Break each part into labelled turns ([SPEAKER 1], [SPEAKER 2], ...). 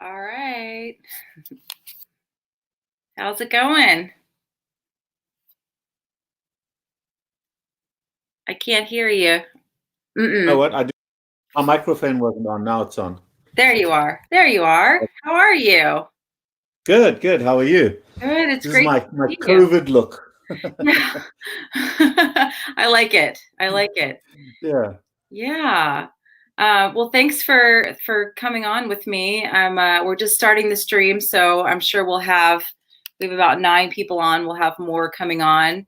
[SPEAKER 1] All right. How's it going? I can't hear you.
[SPEAKER 2] You know what? My microphone wasn't on. Now it's on.
[SPEAKER 1] There you are. There you are. How are you?
[SPEAKER 2] Good, good. How are you?
[SPEAKER 1] Good. It's
[SPEAKER 2] This is
[SPEAKER 1] great
[SPEAKER 2] my
[SPEAKER 1] to see you.
[SPEAKER 2] COVID look.
[SPEAKER 1] Yeah. I like it. I like it.
[SPEAKER 2] Yeah.
[SPEAKER 1] Yeah. Well, thanks for coming on with me. We're just starting the stream, so I'm sure we have about 9 people on. We'll have more coming on.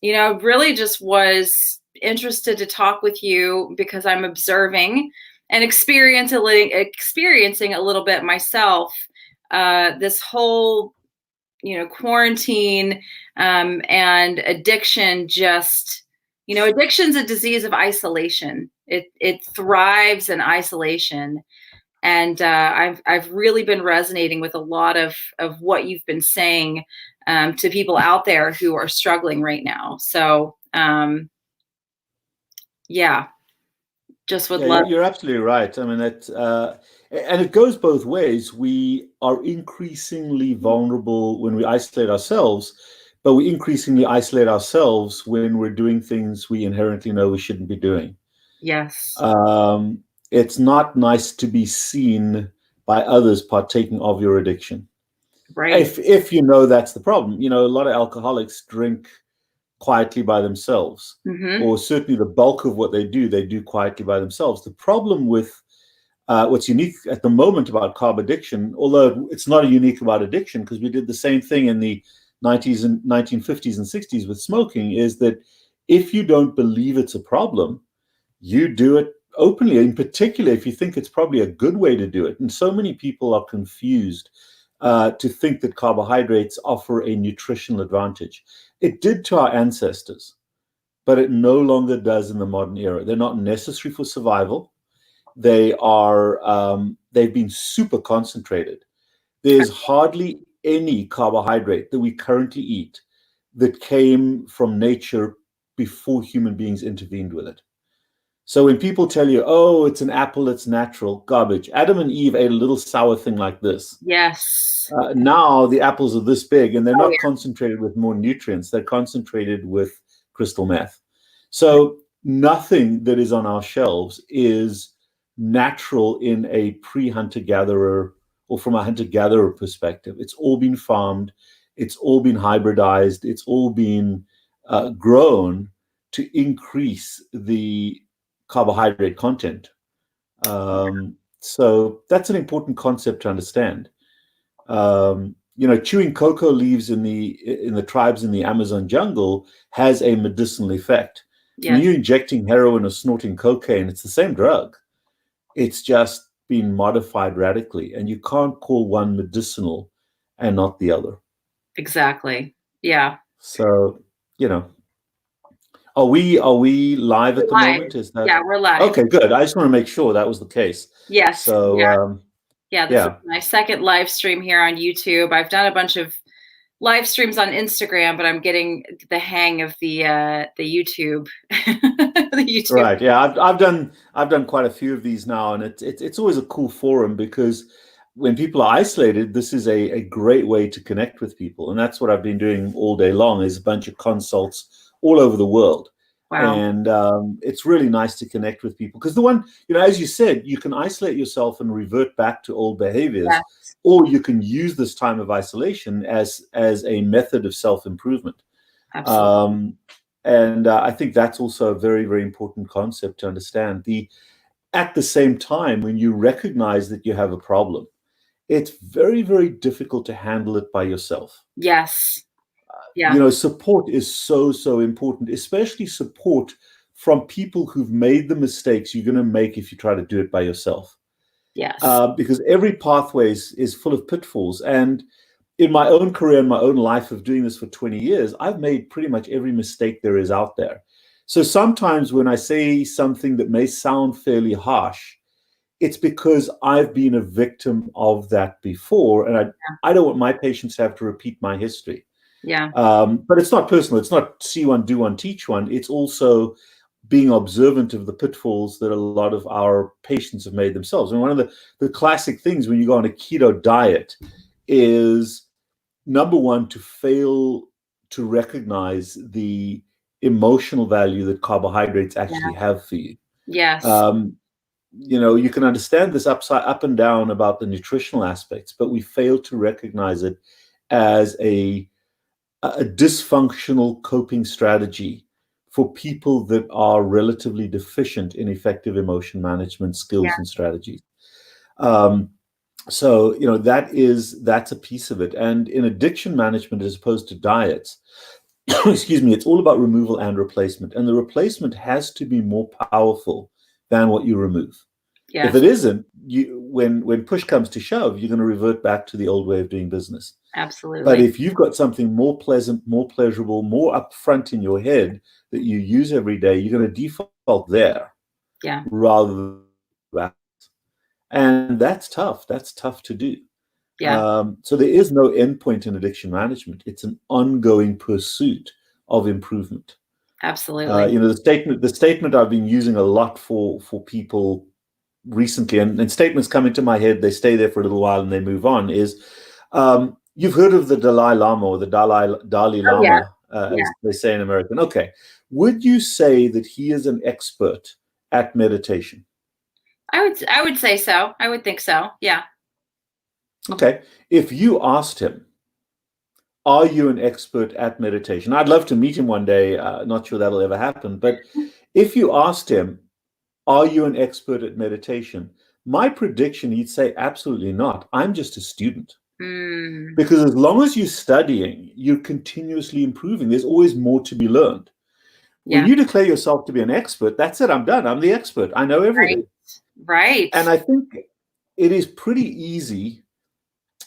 [SPEAKER 1] Really just was interested to talk with you because I'm observing and experiencing a little bit myself. This whole, quarantine and addiction just. Addiction's a disease of isolation. It thrives in isolation, and I've really been resonating with a lot of what you've been saying to people out there who are struggling right now. So yeah, just would
[SPEAKER 2] Yeah,
[SPEAKER 1] love.
[SPEAKER 2] you're absolutely right. I mean, and it goes both ways. We are increasingly vulnerable when we isolate ourselves, but we increasingly isolate ourselves when we're doing things we inherently know we shouldn't be doing.
[SPEAKER 1] Yes,
[SPEAKER 2] Um, it's not nice to be seen by others partaking of your addiction.
[SPEAKER 1] right.
[SPEAKER 2] If you know that's the problem. A lot of alcoholics drink quietly by themselves,
[SPEAKER 1] Mm-hmm.
[SPEAKER 2] or certainly the bulk of what they do quietly by themselves. The problem with what's unique at the moment about carb addiction, although it's not unique about addiction, because we did the same thing in the 90s and 1950s and 60s with smoking, is that if you don't believe it's a problem, you do it openly, in particular if you think it's probably a good way to do it. And so many people are confused to think that carbohydrates offer a nutritional advantage. It did to our ancestors, but it no longer does in the modern era. They're not necessary for survival. They've been super concentrated. There's hardly any carbohydrate that we currently eat that came from nature before human beings intervened with it. So when people tell you, oh, it's an apple, it's natural, garbage. Adam and Eve ate a little sour thing like this.
[SPEAKER 1] Yes.
[SPEAKER 2] Now the apples are this big, and they're
[SPEAKER 1] Oh
[SPEAKER 2] not
[SPEAKER 1] yeah.
[SPEAKER 2] concentrated with more nutrients. They're concentrated with crystal meth. So nothing that is on our shelves is natural in a pre-hunter-gatherer or from a hunter-gatherer perspective. It's all been farmed. It's all been hybridized. It's all been grown to increase the carbohydrate content. So that's an important concept to understand. Chewing cocoa leaves in the tribes in the Amazon jungle has a medicinal effect. When
[SPEAKER 1] Yes.
[SPEAKER 2] you're injecting heroin or snorting cocaine, it's the same drug. It's just been modified radically, and you can't call one medicinal and not the other.
[SPEAKER 1] Exactly. Yeah.
[SPEAKER 2] So, you know, are we live
[SPEAKER 1] We're
[SPEAKER 2] at the
[SPEAKER 1] live.
[SPEAKER 2] moment? Is that
[SPEAKER 1] Yeah, we're live.
[SPEAKER 2] okay? Good. I just want to make sure that was the case.
[SPEAKER 1] Yes.
[SPEAKER 2] So,
[SPEAKER 1] Yeah. Yeah. This is
[SPEAKER 2] yeah.
[SPEAKER 1] my second live stream here on YouTube. I've done a bunch of live streams on Instagram, but I'm getting the hang of the YouTube. The YouTube.
[SPEAKER 2] Right. Yeah. I've done quite a few of these now, and it's always a cool forum because when people are isolated, this is a great way to connect with people, and that's what I've been doing all day long. Is a bunch of consults all over the world,
[SPEAKER 1] Wow.
[SPEAKER 2] and it's really nice to connect with people because as you said, you can isolate yourself and revert back to old behaviors,
[SPEAKER 1] Yeah.
[SPEAKER 2] or you can use this time of isolation as a method of self-improvement.
[SPEAKER 1] Absolutely.
[SPEAKER 2] And I think that's also a very, very important concept to understand. At the same time, when you recognize that you have a problem, it's very, very difficult to handle it by yourself.
[SPEAKER 1] Yes. Yeah.
[SPEAKER 2] Support is so, so important, especially support from people who've made the mistakes you're going to make if you try to do it by yourself.
[SPEAKER 1] Yes.
[SPEAKER 2] Because every pathway is full of pitfalls. And in my own career, in my own life of doing this for 20 years, I've made pretty much every mistake there is out there. So sometimes when I say something that may sound fairly harsh, it's because I've been a victim of that before, and I don't want my patients to have to repeat my history.
[SPEAKER 1] Yeah.
[SPEAKER 2] But it's not personal. It's not see one, do one, teach one. It's also being observant of the pitfalls that a lot of our patients have made themselves. And one of the classic things when you go on a keto diet is, number one, to fail to recognize the emotional value that carbohydrates actually have for you.
[SPEAKER 1] Yes.
[SPEAKER 2] You can understand this up and down about the nutritional aspects, but we fail to recognize it as a dysfunctional coping strategy for people that are relatively deficient in effective emotion management skills and strategies. So, that's a piece of it. And in addiction management, as opposed to diets, excuse me, it's all about removal and replacement. And the replacement has to be more powerful than what you remove.
[SPEAKER 1] Yes.
[SPEAKER 2] If it isn't, when push comes to shove, you're going to revert back to the old way of doing business.
[SPEAKER 1] Absolutely.
[SPEAKER 2] But if you've got something more pleasant, more pleasurable, more upfront in your head that you use every day, you're going to default there.
[SPEAKER 1] Yeah.
[SPEAKER 2] Rather than that. And that's tough. That's tough to do.
[SPEAKER 1] Yeah.
[SPEAKER 2] So there is no endpoint in addiction management. It's an ongoing pursuit of improvement.
[SPEAKER 1] Absolutely.
[SPEAKER 2] The statement I've been using a lot for people recently, and statements come into my head, they stay there for a little while and they move on, is you've heard of the Dalai Lama, or the Dalai Lama, as they say in American. Okay. Would you say that he is an expert at meditation?
[SPEAKER 1] I would say so. I would think so. Yeah.
[SPEAKER 2] Okay. If you asked him, are you an expert at meditation? I'd love to meet him one day. Not sure that'll ever happen. But if you asked him, are you an expert at meditation? My prediction, he'd say, absolutely not. I'm just a student. Because as long as you're studying, you're continuously improving. There's always more to be learned. When you declare yourself to be an expert, that's it. I'm done. I'm the expert. I know everything.
[SPEAKER 1] Right.
[SPEAKER 2] And I think it is pretty easy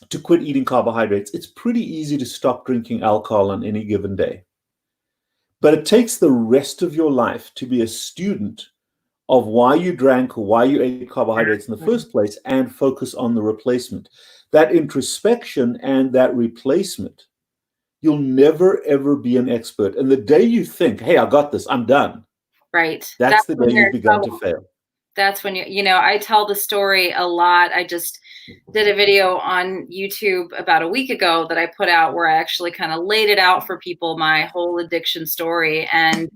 [SPEAKER 2] to quit eating carbohydrates. It's pretty easy to stop drinking alcohol on any given day. But it takes the rest of your life to be a student of why you drank or why you ate carbohydrates in the first place, and focus on the replacement. That introspection and that replacement, you'll never, ever be an expert. And the day you think, hey, I got this, I'm done.
[SPEAKER 1] Right.
[SPEAKER 2] That's the day you've begun to fail.
[SPEAKER 1] That's when I tell the story a lot. I just did a video on YouTube about a week ago that I put out where I actually kind of laid it out for people, my whole addiction story. And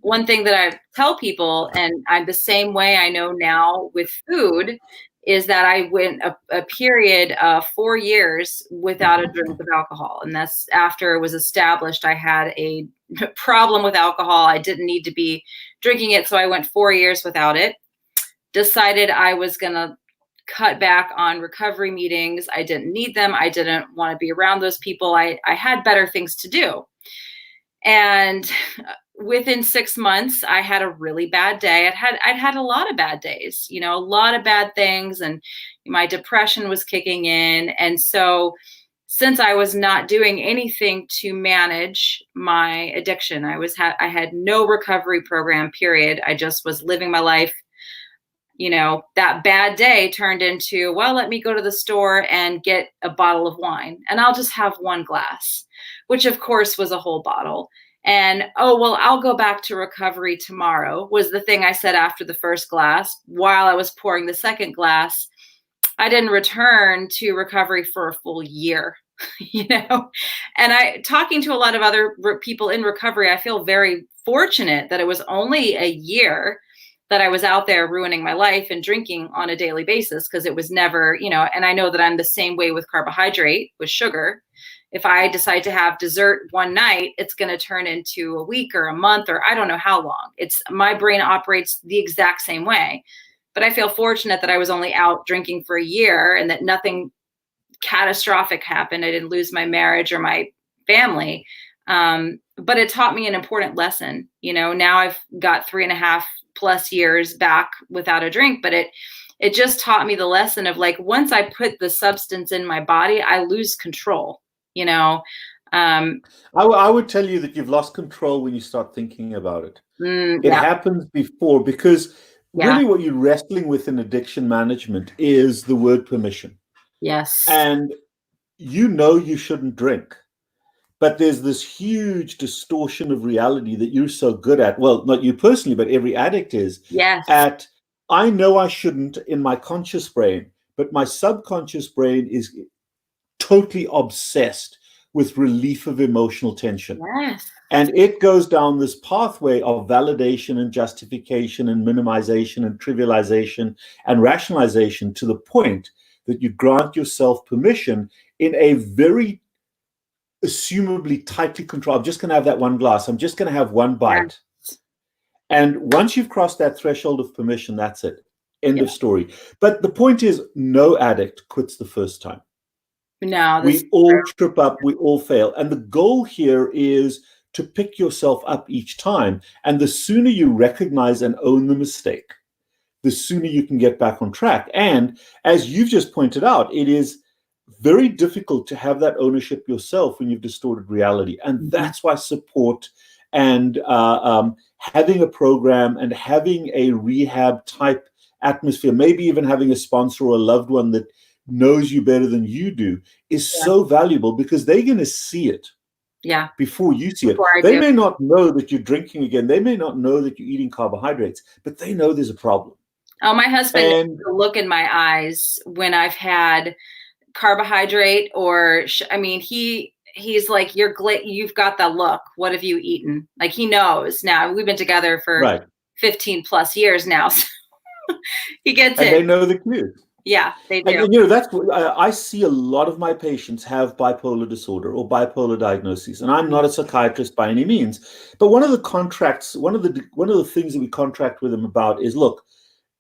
[SPEAKER 1] one thing that I tell people, and I'm the same way I know now with food, is that I went a period of 4 years without a drink of alcohol. And that's after it was established I had a problem with alcohol. I didn't need to be drinking it. So I went 4 years without it. Decided I was going to cut back on recovery meetings. I didn't need them. I didn't want to be around those people. I had better things to do. And within 6 months, I had a really bad day. I'd had a lot of bad days, a lot of bad things, and my depression was kicking in. And so since I was not doing anything to manage my addiction, I had no recovery program, period. I just was living my life. That bad day turned into, well, let me go to the store and get a bottle of wine, and I'll just have one glass, which of course was a whole bottle. And, oh, well, I'll go back to recovery tomorrow was the thing I said after the first glass. While I was pouring the second glass, I didn't return to recovery for a full year, and talking to a lot of other people in recovery, I feel very fortunate that it was only a year that I was out there ruining my life and drinking on a daily basis, because it was never, and I know that I'm the same way with carbohydrate, with sugar. If I decide to have dessert one night, it's going to turn into a week or a month, or I don't know how long. My brain operates the exact same way. But I feel fortunate that I was only out drinking for a year and that nothing catastrophic happened. I didn't lose my marriage or my family. But it taught me an important lesson. Now I've got 3.5+ years back without a drink, but it just taught me the lesson of, like, once I put the substance in my body, I lose control.
[SPEAKER 2] I would tell you that you've lost control when you start thinking about it. It happens before, because really what you're wrestling with in addiction management is the word permission.
[SPEAKER 1] Yes.
[SPEAKER 2] And you shouldn't drink, But there's this huge distortion of reality that you're so good at. Well, not you personally, but every addict is
[SPEAKER 1] Yes.
[SPEAKER 2] at, I know I shouldn't in my conscious brain, but my subconscious brain is totally obsessed with relief of emotional tension.
[SPEAKER 1] Yes.
[SPEAKER 2] And it goes down this pathway of validation and justification and minimization and trivialization and rationalization to the point that you grant yourself permission in a very assumably tightly controlled, I'm just going to have that one glass, I'm just going to have one bite.
[SPEAKER 1] Yes.
[SPEAKER 2] And once you've crossed that threshold of permission, that's it. End
[SPEAKER 1] Yeah.
[SPEAKER 2] of story. But the point is, no addict quits the first time.
[SPEAKER 1] No,
[SPEAKER 2] we all trip up, we all fail. And the goal here is to pick yourself up each time. And the sooner you recognize and own the mistake, the sooner you can get back on track. And as you've just pointed out, it is very difficult to have that ownership yourself when you've distorted reality. And that's why support and having a program and having a rehab type atmosphere, maybe even having a sponsor or a loved one that knows you better than you do, is so valuable, because they're going to see it before you see it. They may not know that you're drinking again. They may not know that you're eating carbohydrates, but they know there's a problem.
[SPEAKER 1] Oh, my husband knows the look in my eyes when I've had carbohydrate or I mean, he's like, you've got that look. What have you eaten? Like, he knows now. We've been together for 15 plus years now. So he gets it.
[SPEAKER 2] And they know the cues.
[SPEAKER 1] Yeah, they do.
[SPEAKER 2] And you know, that's I see a lot of my patients have bipolar disorder or bipolar diagnoses, and I'm not a psychiatrist by any means. But one of the contracts, one of the things that we contract with them about is, look,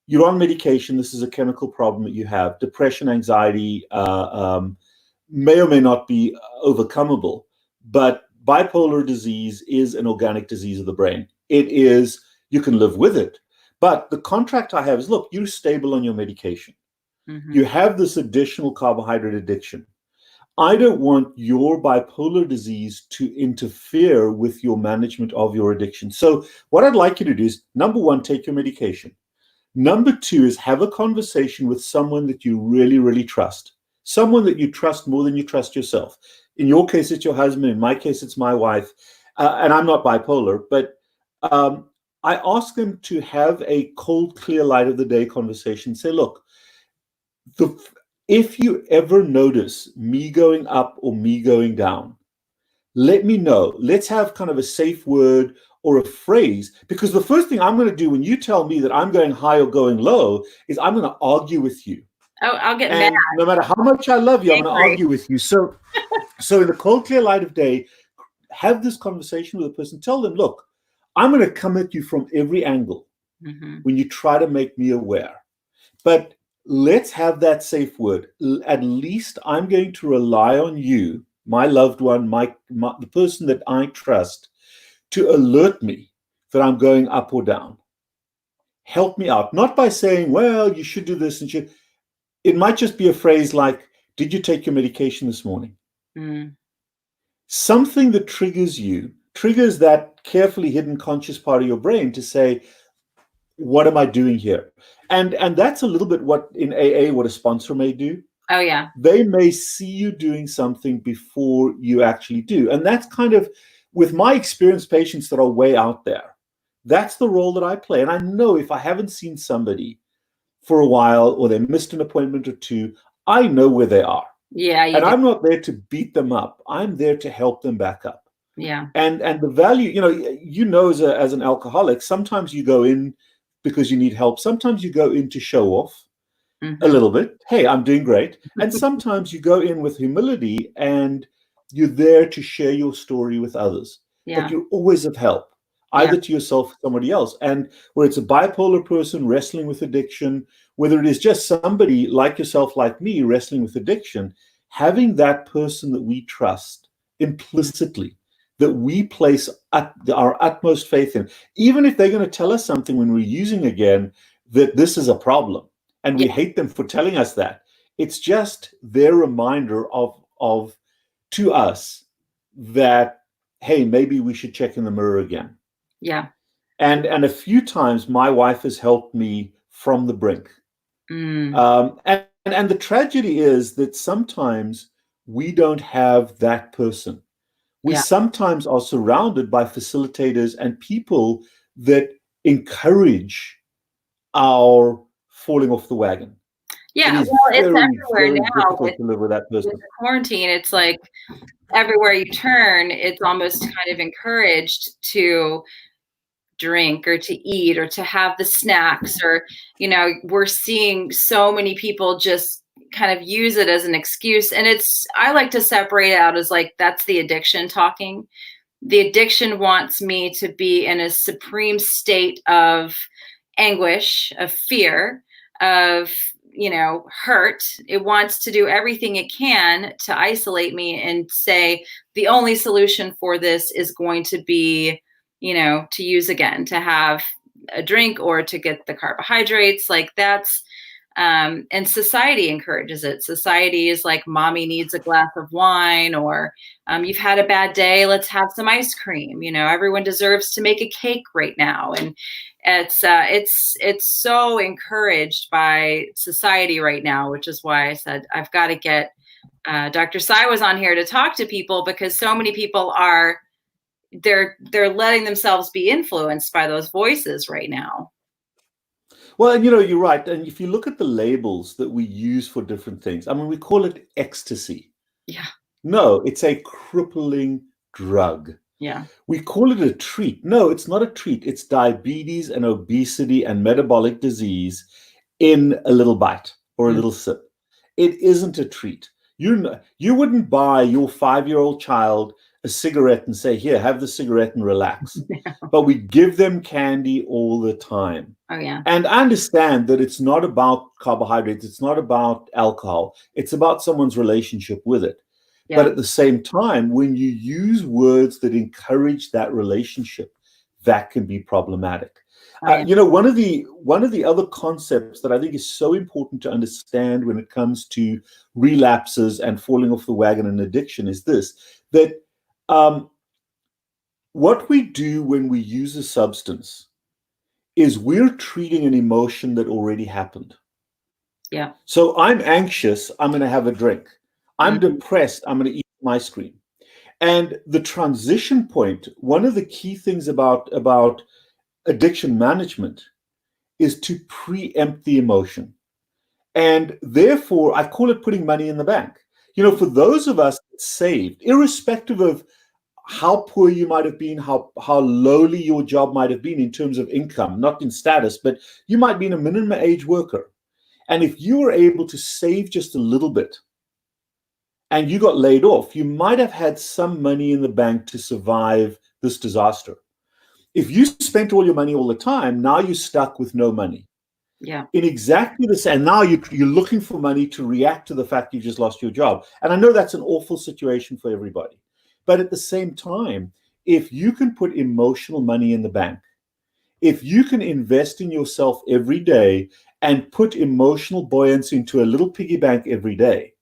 [SPEAKER 2] you're on medication. This is a chemical problem that you have. Depression, anxiety may or may not be overcomable, but bipolar disease is an organic disease of the brain. It is, you can live with it. But the contract I have is, look, you're stable on your medication. You have this additional carbohydrate addiction. I don't want your bipolar disease to interfere with your management of your addiction. So what I'd like you to do is, number one, take your medication. Number two is have a conversation with someone that you really, really trust. Someone that you trust more than you trust yourself. In your case, it's your husband. In my case, it's my wife. And I'm not bipolar, but I ask them to have a cold, clear light of the day conversation. Say, look, if you ever notice me going up or me going down, let me know. Let's have kind of a safe word or a phrase, because the first thing I'm going to do when you tell me that I'm going high or going low is I'm going to argue with you.
[SPEAKER 1] Oh, I'll get mad.
[SPEAKER 2] No matter how much I love you, I'm going to argue with you. So in the cold, clear light of day, have this conversation with a person. Tell them, look, I'm going to come at you from every angle when you try to make me aware. But let's have that safe word. At least I'm going to rely on you, my loved one, the person that I trust, to alert me that I'm going up or down. Help me out. Not by saying, well, you should do this and should. It might just be a phrase like, did you take your medication this morning? Something that triggers that carefully hidden conscious part of your brain to say, what am I doing here? And that's a little bit what in AA, what a sponsor may do.
[SPEAKER 1] Oh, yeah.
[SPEAKER 2] They may see you doing something before you actually do. And that's kind of, with my experienced patients that are way out there, that's the role that I play. And I know if I haven't seen somebody for a while or they missed an appointment or two, I know where they are.
[SPEAKER 1] Yeah.
[SPEAKER 2] And I'm not there to beat them up. I'm there to help them back up.
[SPEAKER 1] Yeah.
[SPEAKER 2] And the value, you know, as an alcoholic, sometimes you go in because you need help. Sometimes you go in to show off a little bit. Hey, I'm doing great. And sometimes you go in with humility and you're there to share your story with others.
[SPEAKER 1] Yeah.
[SPEAKER 2] But you're always of help, either to yourself or somebody else. And where it's a bipolar person wrestling with addiction, whether it is just somebody like yourself, like me, wrestling with addiction, having that person that we trust implicitly, that we place our utmost faith in, even if they're going to tell us something when we're using again, that this is a problem, and we hate them for telling us that. It's just their reminder of to us that, hey, maybe we should check in the mirror again.
[SPEAKER 1] Yeah.
[SPEAKER 2] And a few times my wife has helped me from the brink. And the tragedy is that sometimes we don't have that person. We
[SPEAKER 1] Yeah.
[SPEAKER 2] sometimes are surrounded by facilitators and people that encourage our falling off the wagon.
[SPEAKER 1] Yeah,
[SPEAKER 2] It is
[SPEAKER 1] well, it's
[SPEAKER 2] very,
[SPEAKER 1] everywhere
[SPEAKER 2] very
[SPEAKER 1] now
[SPEAKER 2] difficult to live with that
[SPEAKER 1] with
[SPEAKER 2] person.
[SPEAKER 1] the quarantine. It's like everywhere you turn, it's almost kind of encouraged to drink or to eat or to have the snacks, or, you know, we're seeing so many people just kind of use it as an excuse. And I like to separate it out as like, that's the addiction talking. The addiction wants me to be in a supreme state of anguish, of fear, of, you know, hurt. It wants to do everything it can to isolate me and say the only solution for this is going to be, you know, to use again, to have a drink or to get the carbohydrates. Like that's, and society encourages it. Society is like, mommy needs a glass of wine, or you've had a bad day, let's have some ice cream. You know, everyone deserves to make a cake right now. And it's so encouraged by society right now, which is why I said I've got to get Dr. Sai was on here to talk to people, because so many people are they're letting themselves be influenced by those voices right now.
[SPEAKER 2] Well, and you know, you're right. And if you look at the labels that we use for different things, I mean, we call it ecstasy.
[SPEAKER 1] Yeah.
[SPEAKER 2] No, it's a crippling drug.
[SPEAKER 1] Yeah.
[SPEAKER 2] We call it a treat. No, it's not a treat. It's diabetes and obesity and metabolic disease in a little bite or a little sip. It isn't a treat. You wouldn't buy your 5-year-old child a cigarette and say, here, have the cigarette and relax. But we give them candy all the time.
[SPEAKER 1] Oh, yeah.
[SPEAKER 2] And I understand that it's not about carbohydrates. It's not about alcohol. It's about someone's relationship with it. Yeah. But at the same time, when you use words that encourage that relationship, that can be problematic. You know, one of the other concepts that I think is so important to understand when it comes to relapses and falling off the wagon and addiction is this, that what we do when we use a substance is we're treating an emotion that already happened.
[SPEAKER 1] Yeah.
[SPEAKER 2] So I'm anxious, I'm going to have a drink. I'm depressed, I'm going to eat some ice cream. And the transition point, one of the key things about addiction management is to preempt the emotion. And therefore, I call it putting money in the bank. You know, for those of us saved, irrespective of how poor you might have been, how lowly your job might have been in terms of income, not in status, but you might be a minimum age worker. And if you were able to save just a little bit and you got laid off, you might have had some money in the bank to survive this disaster. If you spent all your money all the time, now you're stuck with no money.
[SPEAKER 1] Yeah.
[SPEAKER 2] In exactly the same, and now you're looking for money to react to the fact you just lost your job. And I know that's an awful situation for everybody. But at the same time, if you can put emotional money in the bank, if you can invest in yourself every day and put emotional buoyancy into a little piggy bank every day,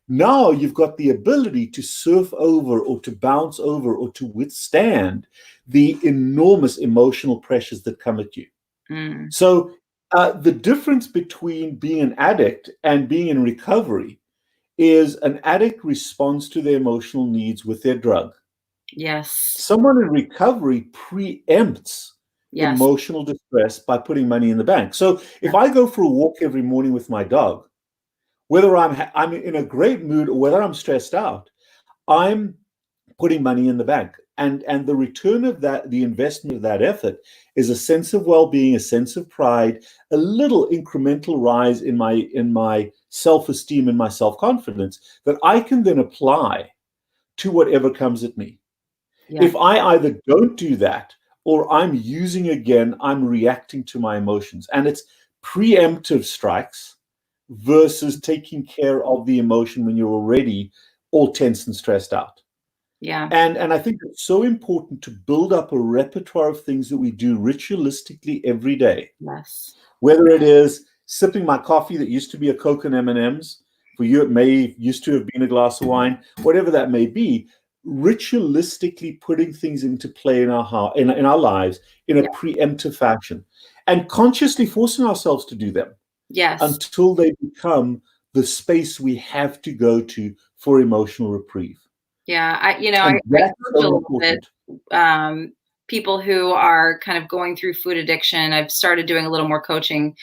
[SPEAKER 2] now you've got the ability to surf over or to bounce over or to withstand the enormous emotional pressures that come at you. So the difference between being an addict and being in recovery is an addict responds to their emotional needs with their drug.
[SPEAKER 1] Yes.
[SPEAKER 2] Someone in recovery preempts emotional distress by putting money in the bank. So if I go for a walk every morning with my dog, whether I'm in a great mood or whether I'm stressed out, I'm putting money in the bank. And the return of that, the investment of that effort is a sense of well-being, a sense of pride, a little incremental rise in my self-esteem and my self-confidence that I can then apply to whatever comes at me. Yeah. If I either don't do that or I'm using again, I'm reacting to my emotions. And it's preemptive strikes versus taking care of the emotion when you're already all tense and stressed out.
[SPEAKER 1] Yeah.
[SPEAKER 2] And I think it's so important to build up a repertoire of things that we do ritualistically every day.
[SPEAKER 1] Yes.
[SPEAKER 2] Whether it is sipping my coffee that used to be a Coke and M&Ms, for you it used to have been a glass of wine, whatever that may be, ritualistically putting things into play in our lives in a preemptive fashion and consciously forcing ourselves to do them.
[SPEAKER 1] Yes.
[SPEAKER 2] Until they become the space we have to go to for emotional reprieve.
[SPEAKER 1] Yeah,
[SPEAKER 2] And
[SPEAKER 1] I
[SPEAKER 2] that's
[SPEAKER 1] coach a
[SPEAKER 2] so
[SPEAKER 1] little bit,
[SPEAKER 2] important.
[SPEAKER 1] people who are kind of going through food addiction. I've started doing a little more coaching.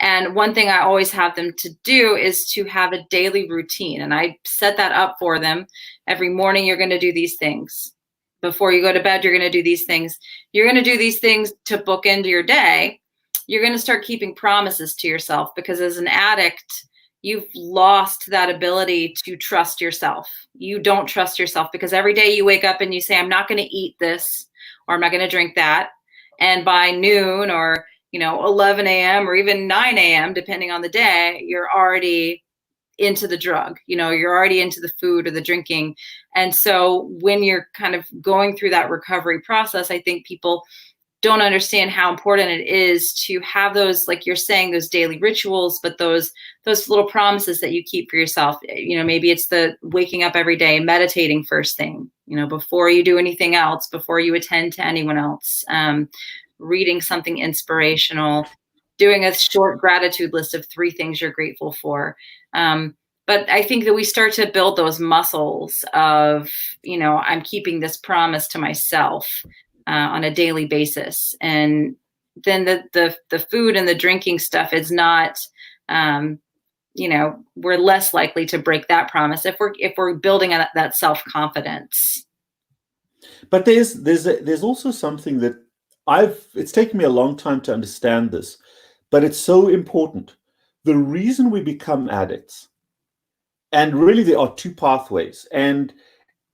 [SPEAKER 1] And one thing I always have them to do is to have a daily routine. And I set that up for them. Every morning, you're going to do these things. Before you go to bed, you're going to do these things. You're going to do these things to book into your day. You're going to start keeping promises to yourself, because as an addict, you've lost that ability to trust yourself. You don't trust yourself, because every day you wake up and you say, I'm not going to eat this, or I'm not going to drink that. And by noon, or 11 a.m. or even 9 a.m., depending on the day, you're already into the drug, you're already into the food or the drinking. And so when you're kind of going through that recovery process, I think people don't understand how important it is to have those, like you're saying, those daily rituals, but those little promises that you keep for yourself. Maybe it's the waking up every day, meditating first thing, before you do anything else, before you attend to anyone else, reading something inspirational, doing a short gratitude list of 3 things you're grateful for. But I think that we start to build those muscles of, I'm keeping this promise to myself on a daily basis. And then the food and the drinking stuff is not, we're less likely to break that promise if we're building that self-confidence.
[SPEAKER 2] But there's also something that it's taken me a long time to understand this, but it's so important. The reason we become addicts, and really there are 2 pathways, and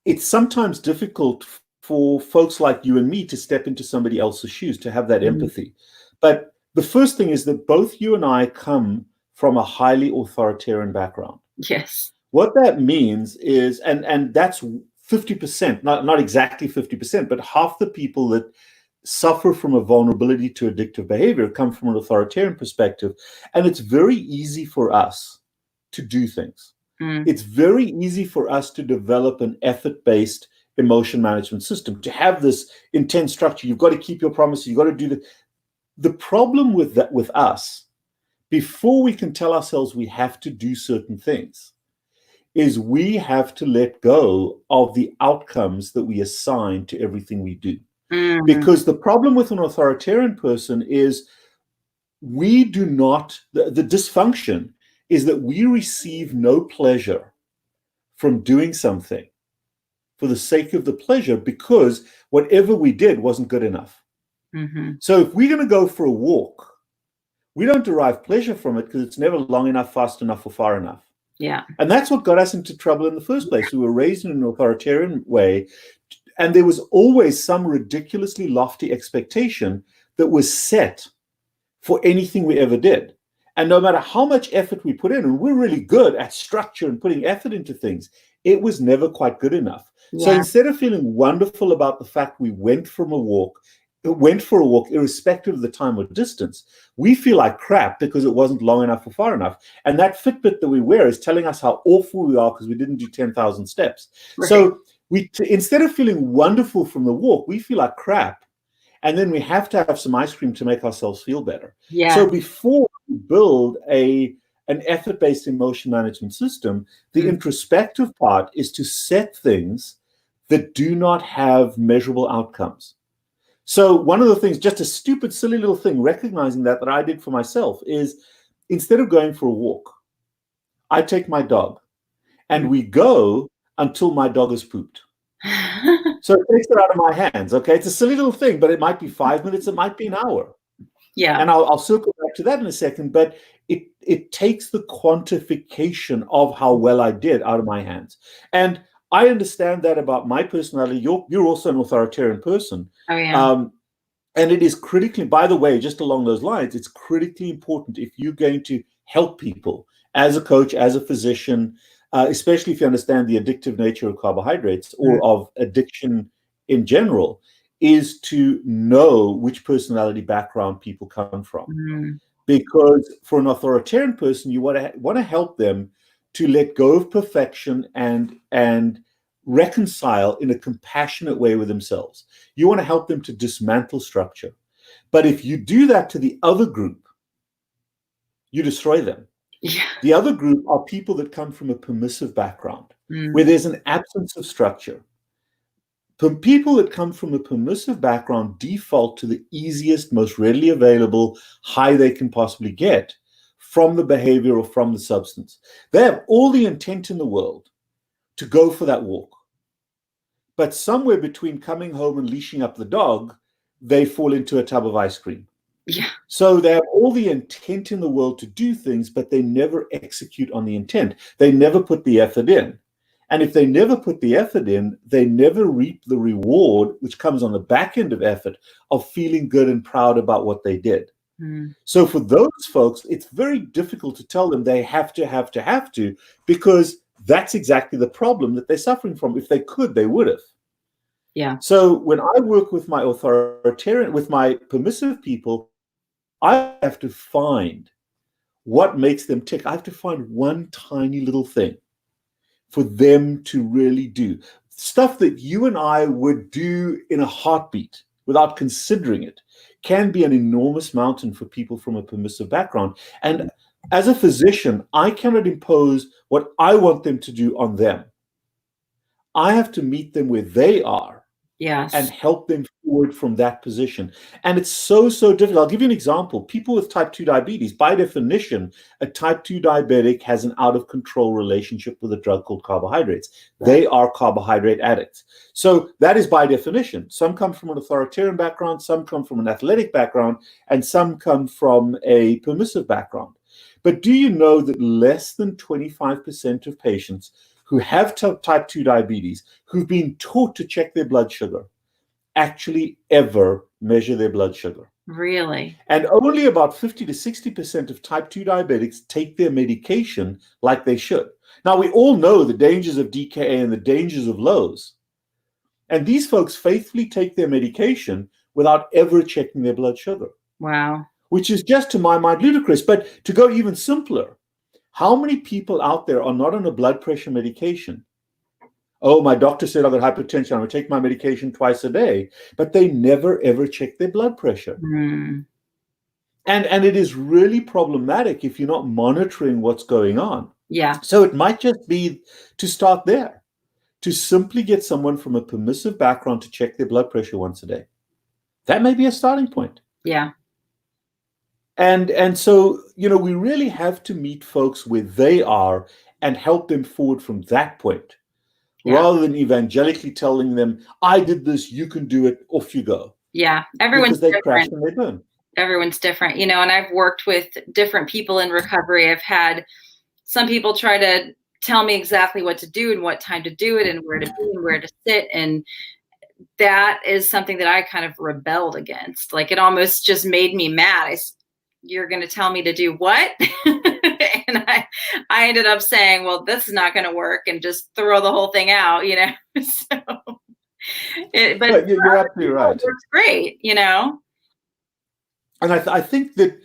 [SPEAKER 2] it's sometimes difficult for folks like you and me to step into somebody else's shoes, to have that empathy. But the first thing is that both you and I come from a highly authoritarian background.
[SPEAKER 1] Yes.
[SPEAKER 2] What that means is, and that's 50%, not exactly 50%, but half the people that suffer from a vulnerability to addictive behavior come from an authoritarian perspective. And it's very easy for us to do things. It's very easy for us to develop an effort-based emotion management system, to have this intense structure. You've got to keep your promises. You've got to do the problem with that, with us, before we can tell ourselves we have to do certain things, is we have to let go of the outcomes that we assign to everything we do. Because the problem with an authoritarian person is we do not, the dysfunction is that we receive no pleasure from doing something for the sake of the pleasure, because whatever we did wasn't good enough. So if we're going to go for a walk, we don't derive pleasure from it because it's never long enough, fast enough, or far enough.
[SPEAKER 1] Yeah.
[SPEAKER 2] And that's what got us into trouble in the first place. We were raised in an authoritarian way, and there was always some ridiculously lofty expectation that was set for anything we ever did. And no matter how much effort we put in, and we're really good at structure and putting effort into things, it was never quite good enough. Yeah. So instead of feeling wonderful about the fact we went for a walk, irrespective of the time or distance, we feel like crap because it wasn't long enough or far enough. And that Fitbit that we wear is telling us how awful we are because we didn't do 10,000 steps. Right. So instead of feeling wonderful from the walk, we feel like crap. And then we have to have some ice cream to make ourselves feel better. Yeah. So before we build an effort-based emotion management system, the introspective part is to set things that do not have measurable outcomes. So one of the things, just a stupid, silly little thing, recognizing that I did for myself, is instead of going for a walk, I take my dog and we go until my dog has pooped. So it takes it out of my hands. Okay, it's a silly little thing, but it might be 5 minutes, it might be an hour.
[SPEAKER 1] Yeah.
[SPEAKER 2] And I'll circle back to that in a second, but it takes the quantification of how well I did out of my hands. And I understand that about my personality. You're also an authoritarian person.
[SPEAKER 1] Oh, yeah.
[SPEAKER 2] And it is critically, by the way, just along those lines, it's critically important if you're going to help people as a coach, as a physician, especially if you understand the addictive nature of carbohydrates or of addiction in general, is to know which personality background people come from. Because for an authoritarian person, you want to help them to let go of perfection and reconcile in a compassionate way with themselves. You want to help them to dismantle structure. But if you do that to the other group, you destroy them. Yeah. The other group are people that come from a permissive background. where there's an absence of structure. People that come from a permissive background default to the easiest, most readily available high they can possibly get from the behavior or from the substance. They have all the intent in the world to go for that walk. But somewhere between coming home and leashing up the dog, they fall into a tub of ice cream.
[SPEAKER 1] Yeah.
[SPEAKER 2] So they have all the intent in the world to do things, but they never execute on the intent. They never put the effort in. And if they never put the effort in, they never reap the reward, which comes on the back end of effort, of feeling good and proud about what they did. So for those folks, it's very difficult to tell them they have to, because that's exactly the problem that they're suffering from. If they could, they would have.
[SPEAKER 1] Yeah.
[SPEAKER 2] So when I work with my authoritarian, with my permissive people, I have to find what makes them tick. I have to find one tiny little thing for them to really do. Stuff that you and I would do in a heartbeat without considering it can be an enormous mountain for people from a permissive background. And as a physician, I cannot impose what I want them to do on them. I have to meet them where they are.
[SPEAKER 1] Yes.
[SPEAKER 2] And help them forward from that position. And it's so difficult. I'll give you an example. People with type 2 diabetes, by definition, a type 2 diabetic has an out-of-control relationship with a drug called carbohydrates. They are carbohydrate addicts. So that is by definition. Some come from an authoritarian background, some come from an athletic background, and some come from a permissive background. But do you know that less than 25% of patients who have type 2 diabetes, who've been taught to check their blood sugar, actually ever measure their blood sugar?
[SPEAKER 1] Really?
[SPEAKER 2] And only about 50 to 60% of type 2 diabetics take their medication like they should. Now, we all know the dangers of DKA and the dangers of lows. And these folks faithfully take their medication without ever checking their blood sugar.
[SPEAKER 1] Wow.
[SPEAKER 2] Which is just, to my mind, ludicrous. But to go even simpler, how many people out there are not on a blood pressure medication? Oh, my doctor said I've got hypertension. I'm going to take my medication twice a day. But they never, ever check their blood pressure. And it is really problematic if you're not monitoring what's going on.
[SPEAKER 1] Yeah.
[SPEAKER 2] So it might just be to start there, to simply get someone from a permissive background to check their blood pressure once a day. That may be a starting point.
[SPEAKER 1] Yeah.
[SPEAKER 2] And so, we really have to meet folks where they are and help them forward from that point, rather than evangelically telling them, I did this, you can do it, off you go.
[SPEAKER 1] Yeah. Everyone's
[SPEAKER 2] because they
[SPEAKER 1] different.
[SPEAKER 2] crash and they burn.
[SPEAKER 1] Everyone's different, and I've worked with different people in recovery. I've had some people try to tell me exactly what to do and what time to do it and where to be and where to sit. And that is something that I kind of rebelled against. Like, it almost just made me mad. You're going to tell me to do what? And I ended up saying, well, this is not going to work, and just throw the whole thing out, So, but
[SPEAKER 2] you're absolutely right.
[SPEAKER 1] It works great,
[SPEAKER 2] And I think that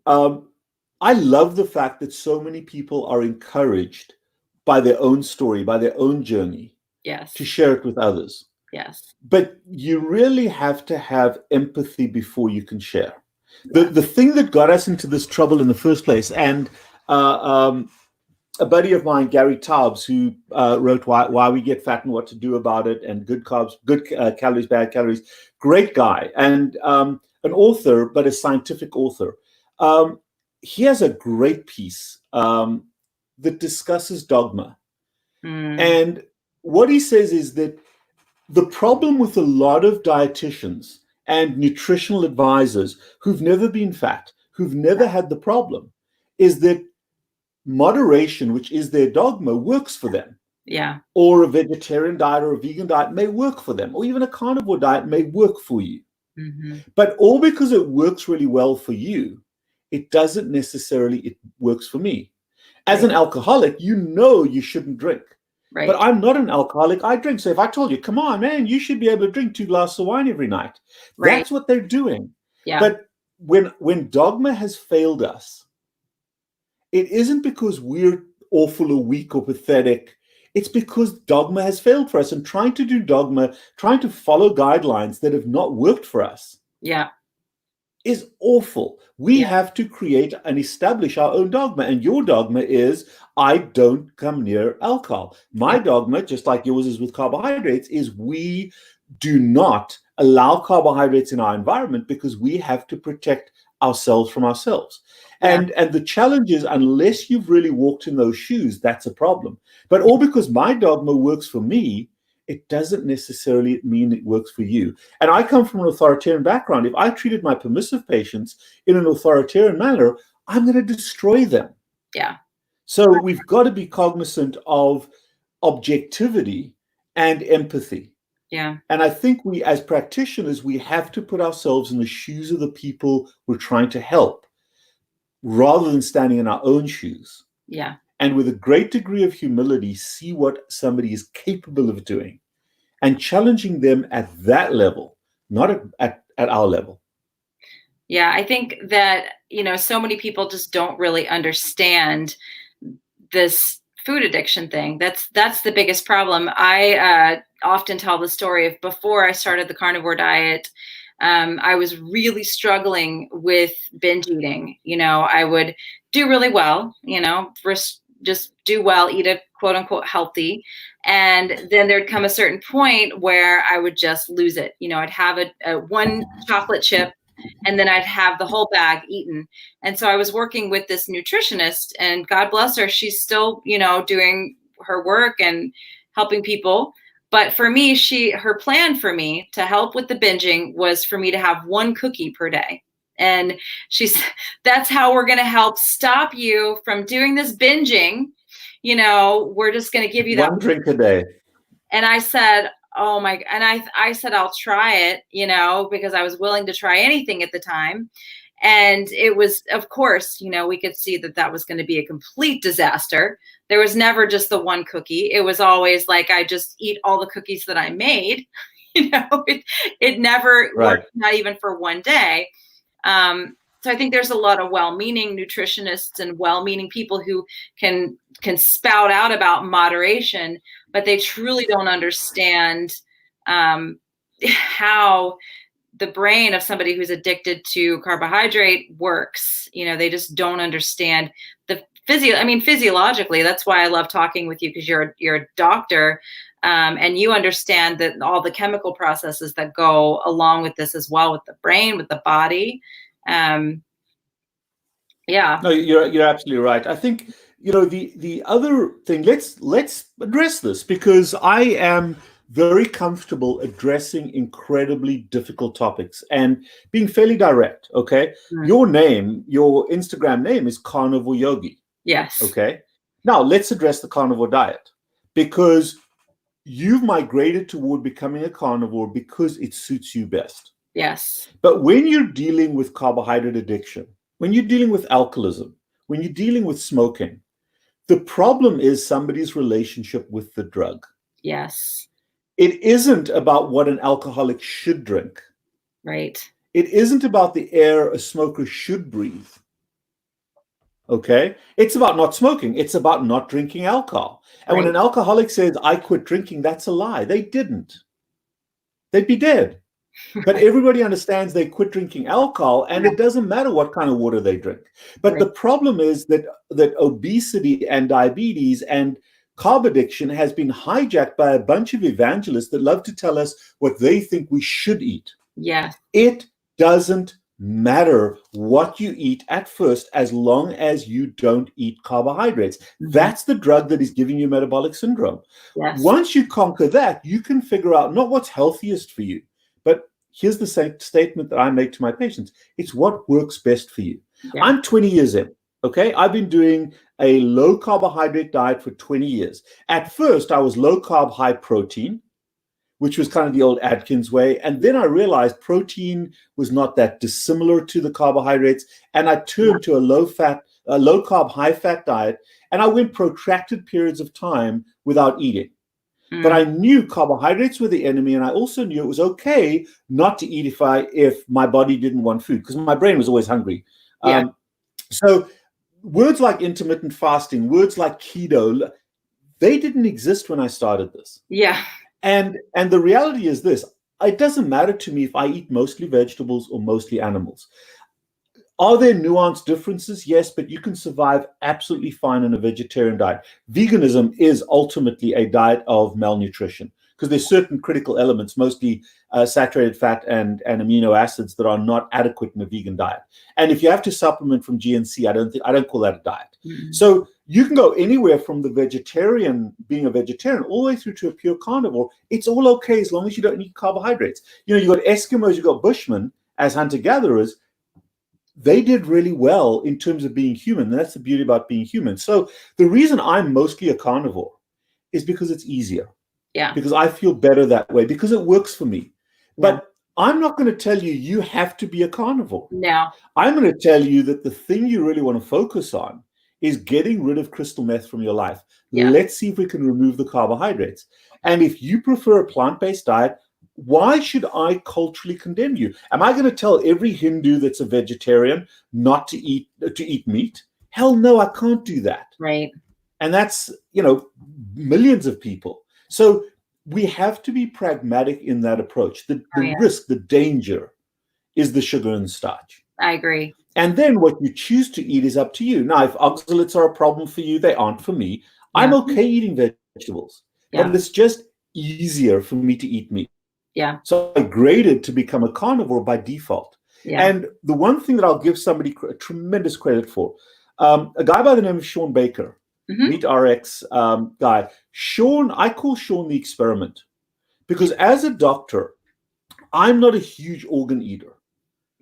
[SPEAKER 2] I love the fact that so many people are encouraged by their own story, by their own journey, to share it with others.
[SPEAKER 1] Yes. But
[SPEAKER 2] you really have to have empathy before you can share. The thing that got us into this trouble in the first place, and a buddy of mine, Gary Taubes, who wrote Why We Get Fat and What to Do About It, and Good Carbs, Good Calories, Bad Calories, great guy, and an author, but a scientific author. He has a great piece that discusses dogma. And what he says is that the problem with a lot of dietitians and nutritional advisors who've never been fat, who've never had the problem, is that moderation, which is their dogma, works for them.
[SPEAKER 1] Yeah.
[SPEAKER 2] Or a vegetarian diet or a vegan diet may work for them, or even a carnivore diet may work for you. But all because it works really well for you, it doesn't necessarily, it works for me. As an alcoholic, you shouldn't drink. Right. But I'm not an alcoholic. I drink. So if I told you, come on, man, you should be able to drink 2 glasses of wine every night. Right. That's what they're doing. Yeah. But when dogma has failed us, it isn't because we're awful or weak or pathetic. It's because dogma has failed for us, and trying to do dogma, trying to follow guidelines that have not worked for us. Yeah. is awful. We
[SPEAKER 1] Yeah.
[SPEAKER 2] have to create and establish our own dogma. And your dogma is, I don't come near alcohol. My
[SPEAKER 1] Yeah.
[SPEAKER 2] dogma, just like yours is with carbohydrates, is we do not allow carbohydrates in our environment because we have to protect ourselves from ourselves.
[SPEAKER 1] Yeah.
[SPEAKER 2] And the challenge is, unless you've really walked in those shoes, that's a problem. But all because my dogma works for me, it doesn't necessarily mean it works for you. And I come from an authoritarian background. If I treated my permissive patients in an authoritarian manner, I'm going to destroy them.
[SPEAKER 1] Yeah.
[SPEAKER 2] So we've got to be cognizant of objectivity and empathy.
[SPEAKER 1] Yeah.
[SPEAKER 2] And I think we, as practitioners, we have to put ourselves in the shoes of the people we're trying to help, rather than standing in our own shoes.
[SPEAKER 1] Yeah.
[SPEAKER 2] And with a great degree of humility, see what somebody is capable of doing and challenging them at that level, not at our level.
[SPEAKER 1] Yeah, I think that, so many people just don't really understand this food addiction thing. That's the biggest problem. I often tell the story of before I started the carnivore diet, I was really struggling with binge eating. I would do really well, just do well, eat a quote unquote healthy. And then there'd come a certain point where I would just lose it. I'd have a one chocolate chip and then I'd have the whole bag eaten. And so I was working with this nutritionist, and God bless her, she's still, doing her work and helping people. But for me, her plan for me to help with the binging was for me to have one cookie per day. And she's, that's how we're going to help stop you from doing this binging. We're just going to give you that
[SPEAKER 2] one drink a day.
[SPEAKER 1] And I said, oh my, and I said, I'll try it, because I was willing to try anything at the time. And it was, of course, we could see that was going to be a complete disaster. There was never just the one cookie. It was always like, I just eat all the cookies that I made. It never worked, not even for one day. So I think there's a lot of well-meaning nutritionists and well-meaning people who can spout out about moderation, but they truly don't understand how the brain of somebody who's addicted to carbohydrate works. They just don't understand the physiologically. That's why I love talking with you, because you're a doctor, and you understand that all the chemical processes that go along with this as well, with the brain, with the body. Yeah.
[SPEAKER 2] No, you're absolutely right. I think, the other thing, let's address this, because I am very comfortable addressing incredibly difficult topics and being fairly direct. Okay. Your Instagram name is Carnivore Yogi.
[SPEAKER 1] Yes.
[SPEAKER 2] Okay. Now let's address the carnivore diet, because you've migrated toward becoming a carnivore because it suits you best.
[SPEAKER 1] Yes.
[SPEAKER 2] But when you're dealing with carbohydrate addiction, when you're dealing with alcoholism, when you're dealing with smoking, the problem is somebody's relationship with the drug.
[SPEAKER 1] Yes.
[SPEAKER 2] It isn't about what an alcoholic should drink.
[SPEAKER 1] Right.
[SPEAKER 2] It isn't about the air a smoker should breathe. Okay? It's about not smoking. It's about not drinking alcohol. And when an alcoholic says, I quit drinking, that's a lie. They didn't. They'd be dead. But everybody understands they quit drinking alcohol, and it doesn't matter what kind of water they drink. But the problem is that obesity and diabetes and carb addiction has been hijacked by a bunch of evangelists that love to tell us what they think we should eat.
[SPEAKER 1] Yes.
[SPEAKER 2] It doesn't matter what you eat at first, as long as you don't eat carbohydrates. That's the drug that is giving you metabolic syndrome.
[SPEAKER 1] Yes.
[SPEAKER 2] Once you conquer that, you can figure out not what's healthiest for you, but here's the same statement that I make to my patients. It's what works best for you. Yeah. I'm 20 years in. Okay, I've been doing a low carbohydrate diet for 20 years. At first, I was low carb, high protein, which was kind of the old Atkins way. And then I realized protein was not that dissimilar to the carbohydrates. And I turned to a low carb, high fat diet. And I went protracted periods of time without eating. But I knew carbohydrates were the enemy. And I also knew it was okay not to eat if my body didn't want food, because my brain was always hungry.
[SPEAKER 1] Yeah.
[SPEAKER 2] So words like intermittent fasting, words like keto, they didn't exist when I started this.
[SPEAKER 1] Yeah.
[SPEAKER 2] And the reality is this: it doesn't matter to me if I eat mostly vegetables or mostly animals. Are there nuanced differences? Yes, but you can survive absolutely fine on a vegetarian diet. Veganism is ultimately a diet of malnutrition because there's certain critical elements, mostly saturated fat and amino acids, that are not adequate in a vegan diet. And if you have to supplement from GNC, I don't call that a diet.
[SPEAKER 1] Mm-hmm.
[SPEAKER 2] So you can go anywhere from the vegetarian, being a vegetarian, all the way through to a pure carnivore. It's all okay as long as you don't eat carbohydrates. You know, you've got Eskimos, you've got Bushmen as hunter-gatherers. They did really well in terms of being human. And that's the beauty about being human. So the reason I'm mostly a carnivore is because it's easier.
[SPEAKER 1] Yeah.
[SPEAKER 2] Because I feel better that way, because it works for me. But I'm not going to tell you you have to be a carnivore.
[SPEAKER 1] No.
[SPEAKER 2] I'm going to tell you that the thing you really want to focus on is getting rid of crystal meth from your life.
[SPEAKER 1] Yeah.
[SPEAKER 2] Let's see if we can remove the carbohydrates. And if you prefer a plant-based diet, why should I culturally condemn you? Am I going to tell every Hindu that's a vegetarian not to eat meat? Hell no, I can't do that.
[SPEAKER 1] Right.
[SPEAKER 2] And that's, millions of people. So we have to be pragmatic in that approach. The risk, the danger is the sugar and starch.
[SPEAKER 1] I agree.
[SPEAKER 2] And then what you choose to eat is up to you. Now, if oxalates are a problem for you, they aren't for me. Yeah. I'm okay eating vegetables, but it's just easier for me to eat meat.
[SPEAKER 1] Yeah.
[SPEAKER 2] So I graded to become a carnivore by default. Yeah. And the one thing that I'll give somebody tremendous credit for, a guy by the name of Sean Baker, Meat RX guy. Sean, I call Sean the experiment, because as a doctor, I'm not a huge organ eater.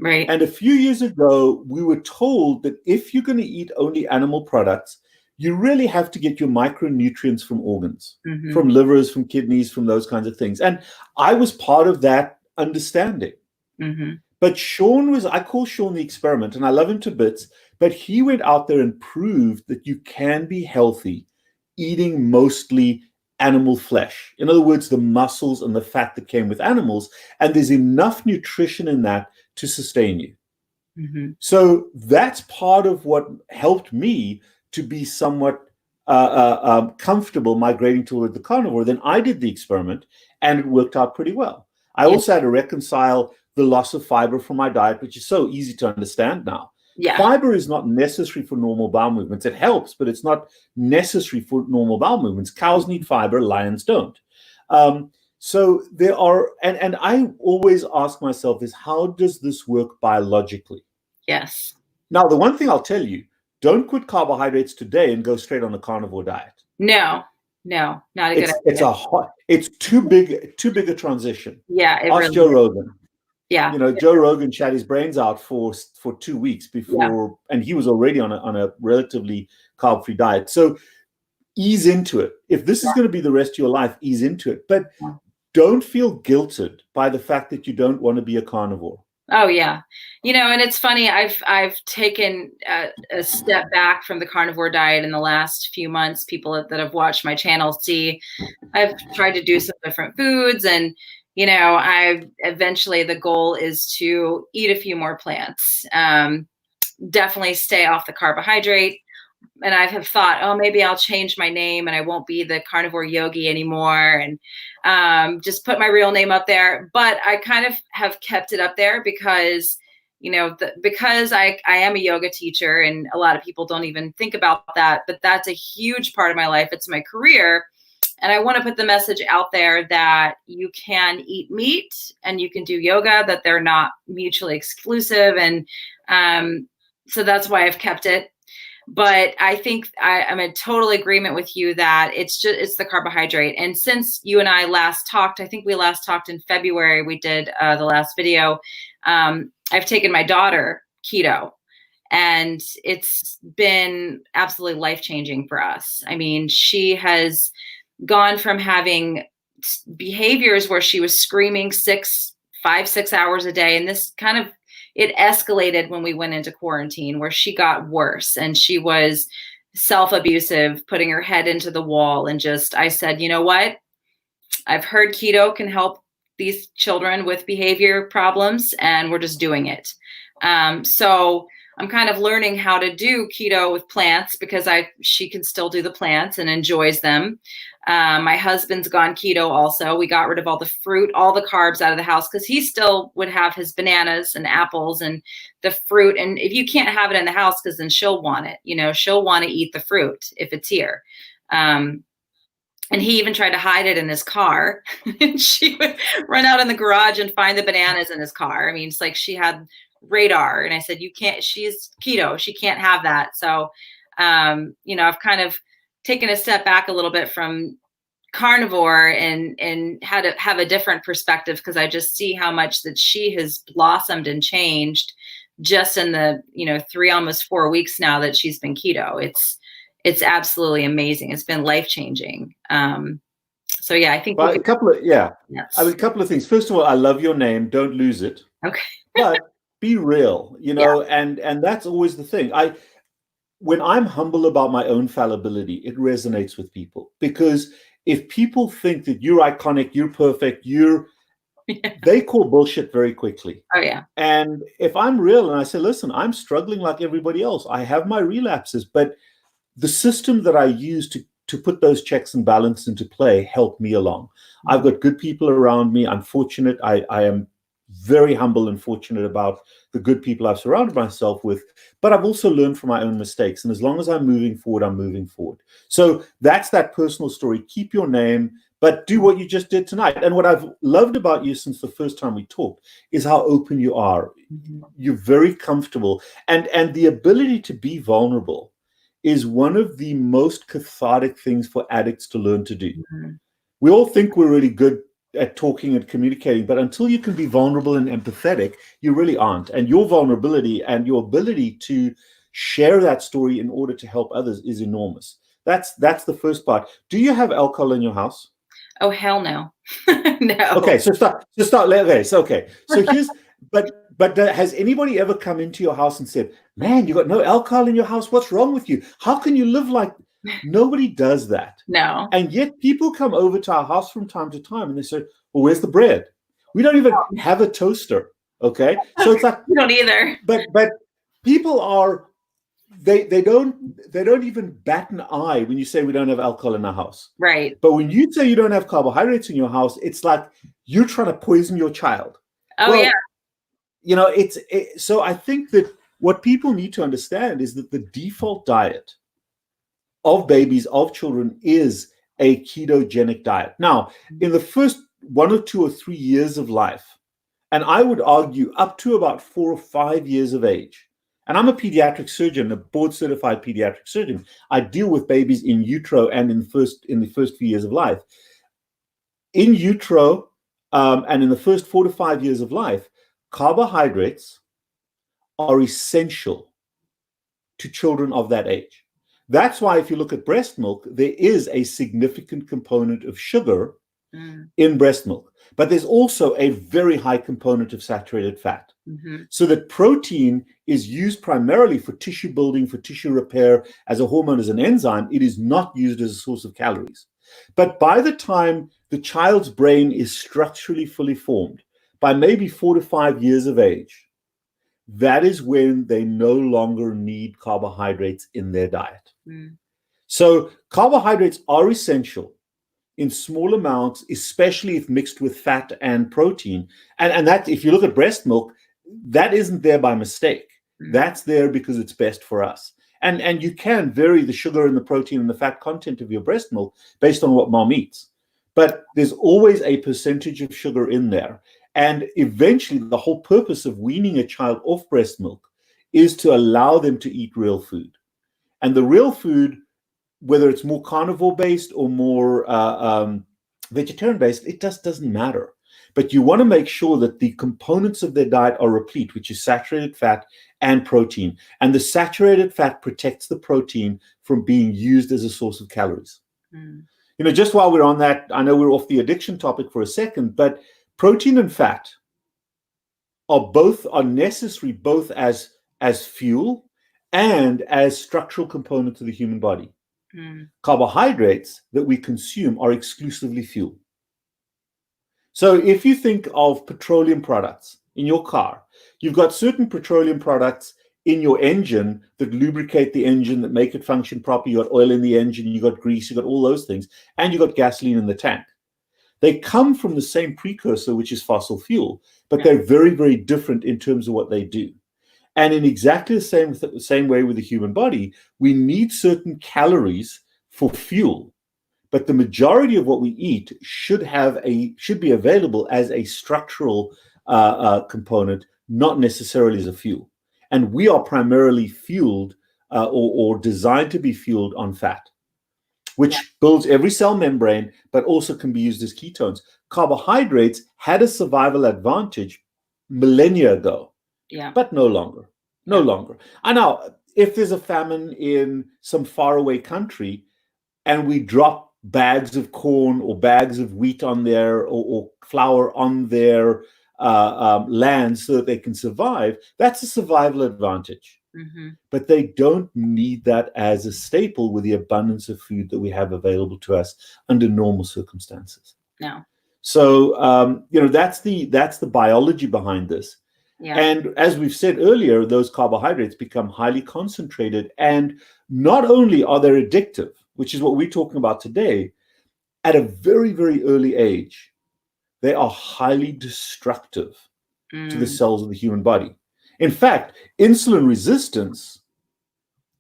[SPEAKER 1] Right.
[SPEAKER 2] And a few years ago, we were told that if you're going to eat only animal products, you really have to get your micronutrients from organs, from livers, from kidneys, from those kinds of things. And I was part of that understanding. But Sean I call Sean the experiment, and I love him to bits, but he went out there and proved that you can be healthy eating mostly animal flesh. In other words, the muscles and the fat that came with animals, and there's enough nutrition in that to sustain you. So that's part of what helped me to be somewhat comfortable migrating toward the carnivore. Then I did the experiment, and it worked out pretty well. I also had to reconcile the loss of fiber from my diet, which is so easy to understand now. Yeah. Fiber is not necessary for normal bowel movements. It helps, but it's not necessary for normal bowel movements. Cows need fiber, lions don't. So there are, and I always ask myself is, how does this work biologically?
[SPEAKER 1] Yes.
[SPEAKER 2] Now, the one thing I'll tell you, don't quit carbohydrates today and go straight on a carnivore diet.
[SPEAKER 1] No, not a good idea.
[SPEAKER 2] It's too big a transition.
[SPEAKER 1] Yeah.
[SPEAKER 2] Ask Joe Rogan.
[SPEAKER 1] Yeah.
[SPEAKER 2] Joe Rogan shat his brains out for 2 weeks before, and he was already on a relatively carb-free diet. So ease into it. If this is going to be the rest of your life, ease into it. But don't feel guilted by the fact that you don't want to be a carnivore.
[SPEAKER 1] Oh yeah. And it's funny, I've taken a step back from the carnivore diet in the last few months. People that have watched my channel see I've tried to do some different foods, and the goal is to eat a few more plants. Definitely stay off the carbohydrate. And I have thought, oh, maybe I'll change my name and I won't be the carnivore yogi anymore, and just put my real name up there. But I kind of have kept it up there because, because I am a yoga teacher, and a lot of people don't even think about that, but that's a huge part of my life. It's my career. And I want to put the message out there that you can eat meat and you can do yoga, that they're not mutually exclusive. And so that's why I've kept it. But I think I'm in total agreement with you that it's the carbohydrate. And since you and I last talked, I think we last talked in February, we did the last video. I've taken my daughter keto, and it's been absolutely life-changing for us. I mean, she has gone from having behaviors where she was screaming 5, 6 hours a day. And this it escalated when we went into quarantine, where she got worse and she was self-abusive, putting her head into the wall. And I said, you know what? I've heard keto can help these children with behavior problems, and we're just doing it. So I'm kind of learning how to do keto with plants because she can still do the plants and enjoys them. My husband's gone keto also. We got rid of all the fruit, all the carbs out of the house because he still would have his bananas and apples and the fruit. And if you can't have it in the house, because then she'll want it, she'll want to eat the fruit if it's here. And he even tried to hide it in his car. And she would run out in the garage and find the bananas in his car. I mean, it's like she had radar. And I said, you can't, she's keto. She can't have that. So, I've kind of taken a step back a little bit from carnivore and had to have a different perspective because I just see how much that she has blossomed and changed just in the, 3, almost 4 weeks now that she's been keto. It's absolutely amazing. It's been life-changing. So yeah, I think
[SPEAKER 2] a couple of things. First of all, I love your name. Don't lose it.
[SPEAKER 1] Okay.
[SPEAKER 2] But be real, and that's always the thing. When I'm humble about my own fallibility, it resonates with people because if people think that you're iconic, you're perfect, they call bullshit very quickly.
[SPEAKER 1] Oh yeah.
[SPEAKER 2] And if I'm real and I say, listen, I'm struggling like everybody else. I have my relapses, but the system that I use to put those checks and balance into play helped me along. I've got good people around me. I'm fortunate. I am very humble and fortunate about the good people I've surrounded myself with, but I've also learned from my own mistakes. And as long as I'm moving forward, I'm moving forward. So that's that personal story. Keep your name, but do what you just did tonight. And what I've loved about you since the first time we talked is how open you are. Mm-hmm. You're very comfortable. And the ability to be vulnerable is one of the most cathartic things for addicts to learn to do. Mm-hmm. We all think we're really good at talking and communicating, but until you can be vulnerable and empathetic, you really aren't. And your vulnerability and your ability to share that story in order to help others is enormous. That's the first part. Do you have alcohol in your house?
[SPEAKER 1] Oh, hell no. No.
[SPEAKER 2] Okay, so start. Okay. So here's, but has anybody ever come into your house and said, man, you got no alcohol in your house? What's wrong with you? How can you live like... Nobody does that.
[SPEAKER 1] No.
[SPEAKER 2] And yet people come over to our house from time to time and they say, well, where's the bread? We don't even have a toaster. Okay. So it's like,
[SPEAKER 1] we don't either.
[SPEAKER 2] But people are, they don't even bat an eye when you say we don't have alcohol in our house.
[SPEAKER 1] Right.
[SPEAKER 2] But when you say you don't have carbohydrates in your house, it's like you're trying to poison your child.
[SPEAKER 1] Oh, well, yeah.
[SPEAKER 2] So I think that what people need to understand is that the default diet of babies, of children, is a ketogenic diet. Now, in the first 1 or 2 or 3 years of life, and I would argue up to about 4 or 5 years of age, and I'm a pediatric surgeon, a board-certified pediatric surgeon. I deal with babies in utero and in the first few years of life. In utero and in the first 4 to 5 years of life, carbohydrates are essential to children of that age. That's why if you look at breast milk, there is a significant component of sugar in breast milk, but there's also a very high component of saturated fat. Mm-hmm. So that protein is used primarily for tissue building, for tissue repair, as a hormone, as an enzyme. It is not used as a source of calories. But by the time the child's brain is structurally fully formed, by maybe 4 to 5 years of age, that is when they no longer need carbohydrates in their diet. So carbohydrates are essential in small amounts, especially if mixed with fat and protein. And that, if you look at breast milk, that isn't there by mistake. That's there because it's best for us. And you can vary the sugar and the protein and the fat content of your breast milk based on what mom eats. But there's always a percentage of sugar in there. And eventually, the whole purpose of weaning a child off breast milk is to allow them to eat real food. And the real food, whether it's more carnivore-based or more vegetarian-based, it just doesn't matter. But you want to make sure that the components of their diet are replete, which is saturated fat and protein. And the saturated fat protects the protein from being used as a source of calories. Just while we're on that, I know we're off the addiction topic for a second, but protein and fat are necessary both as fuel and as structural components of the human body. Carbohydrates that we consume are exclusively fuel. So if you think of petroleum products in your car, you've got certain petroleum products in your engine that lubricate the engine, that make it function properly. You got oil in the engine, you got grease, you got all those things, and you got gasoline in the tank. They come from the same precursor, which is fossil fuel, but they're very, very different in terms of what they do. And in exactly the same way with the human body, we need certain calories for fuel, but the majority of what we eat should be available as a structural component, not necessarily as a fuel. And we are primarily fueled or designed to be fueled on fat, which builds every cell membrane, but also can be used as ketones. Carbohydrates had a survival advantage millennia ago, but no longer. No longer. I know if there's a famine in some faraway country and we drop bags of corn or bags of wheat on there or flour on their land so that they can survive, that's a survival advantage. Mm-hmm. But they don't need that as a staple with the abundance of food that we have available to us under normal circumstances.
[SPEAKER 1] No.
[SPEAKER 2] So, that's the biology behind this. Yeah. And as we've said earlier, those carbohydrates become highly concentrated. And not only are they addictive, which is what we're talking about today, at a very, very early age, they are highly destructive to the cells of the human body. In fact, insulin resistance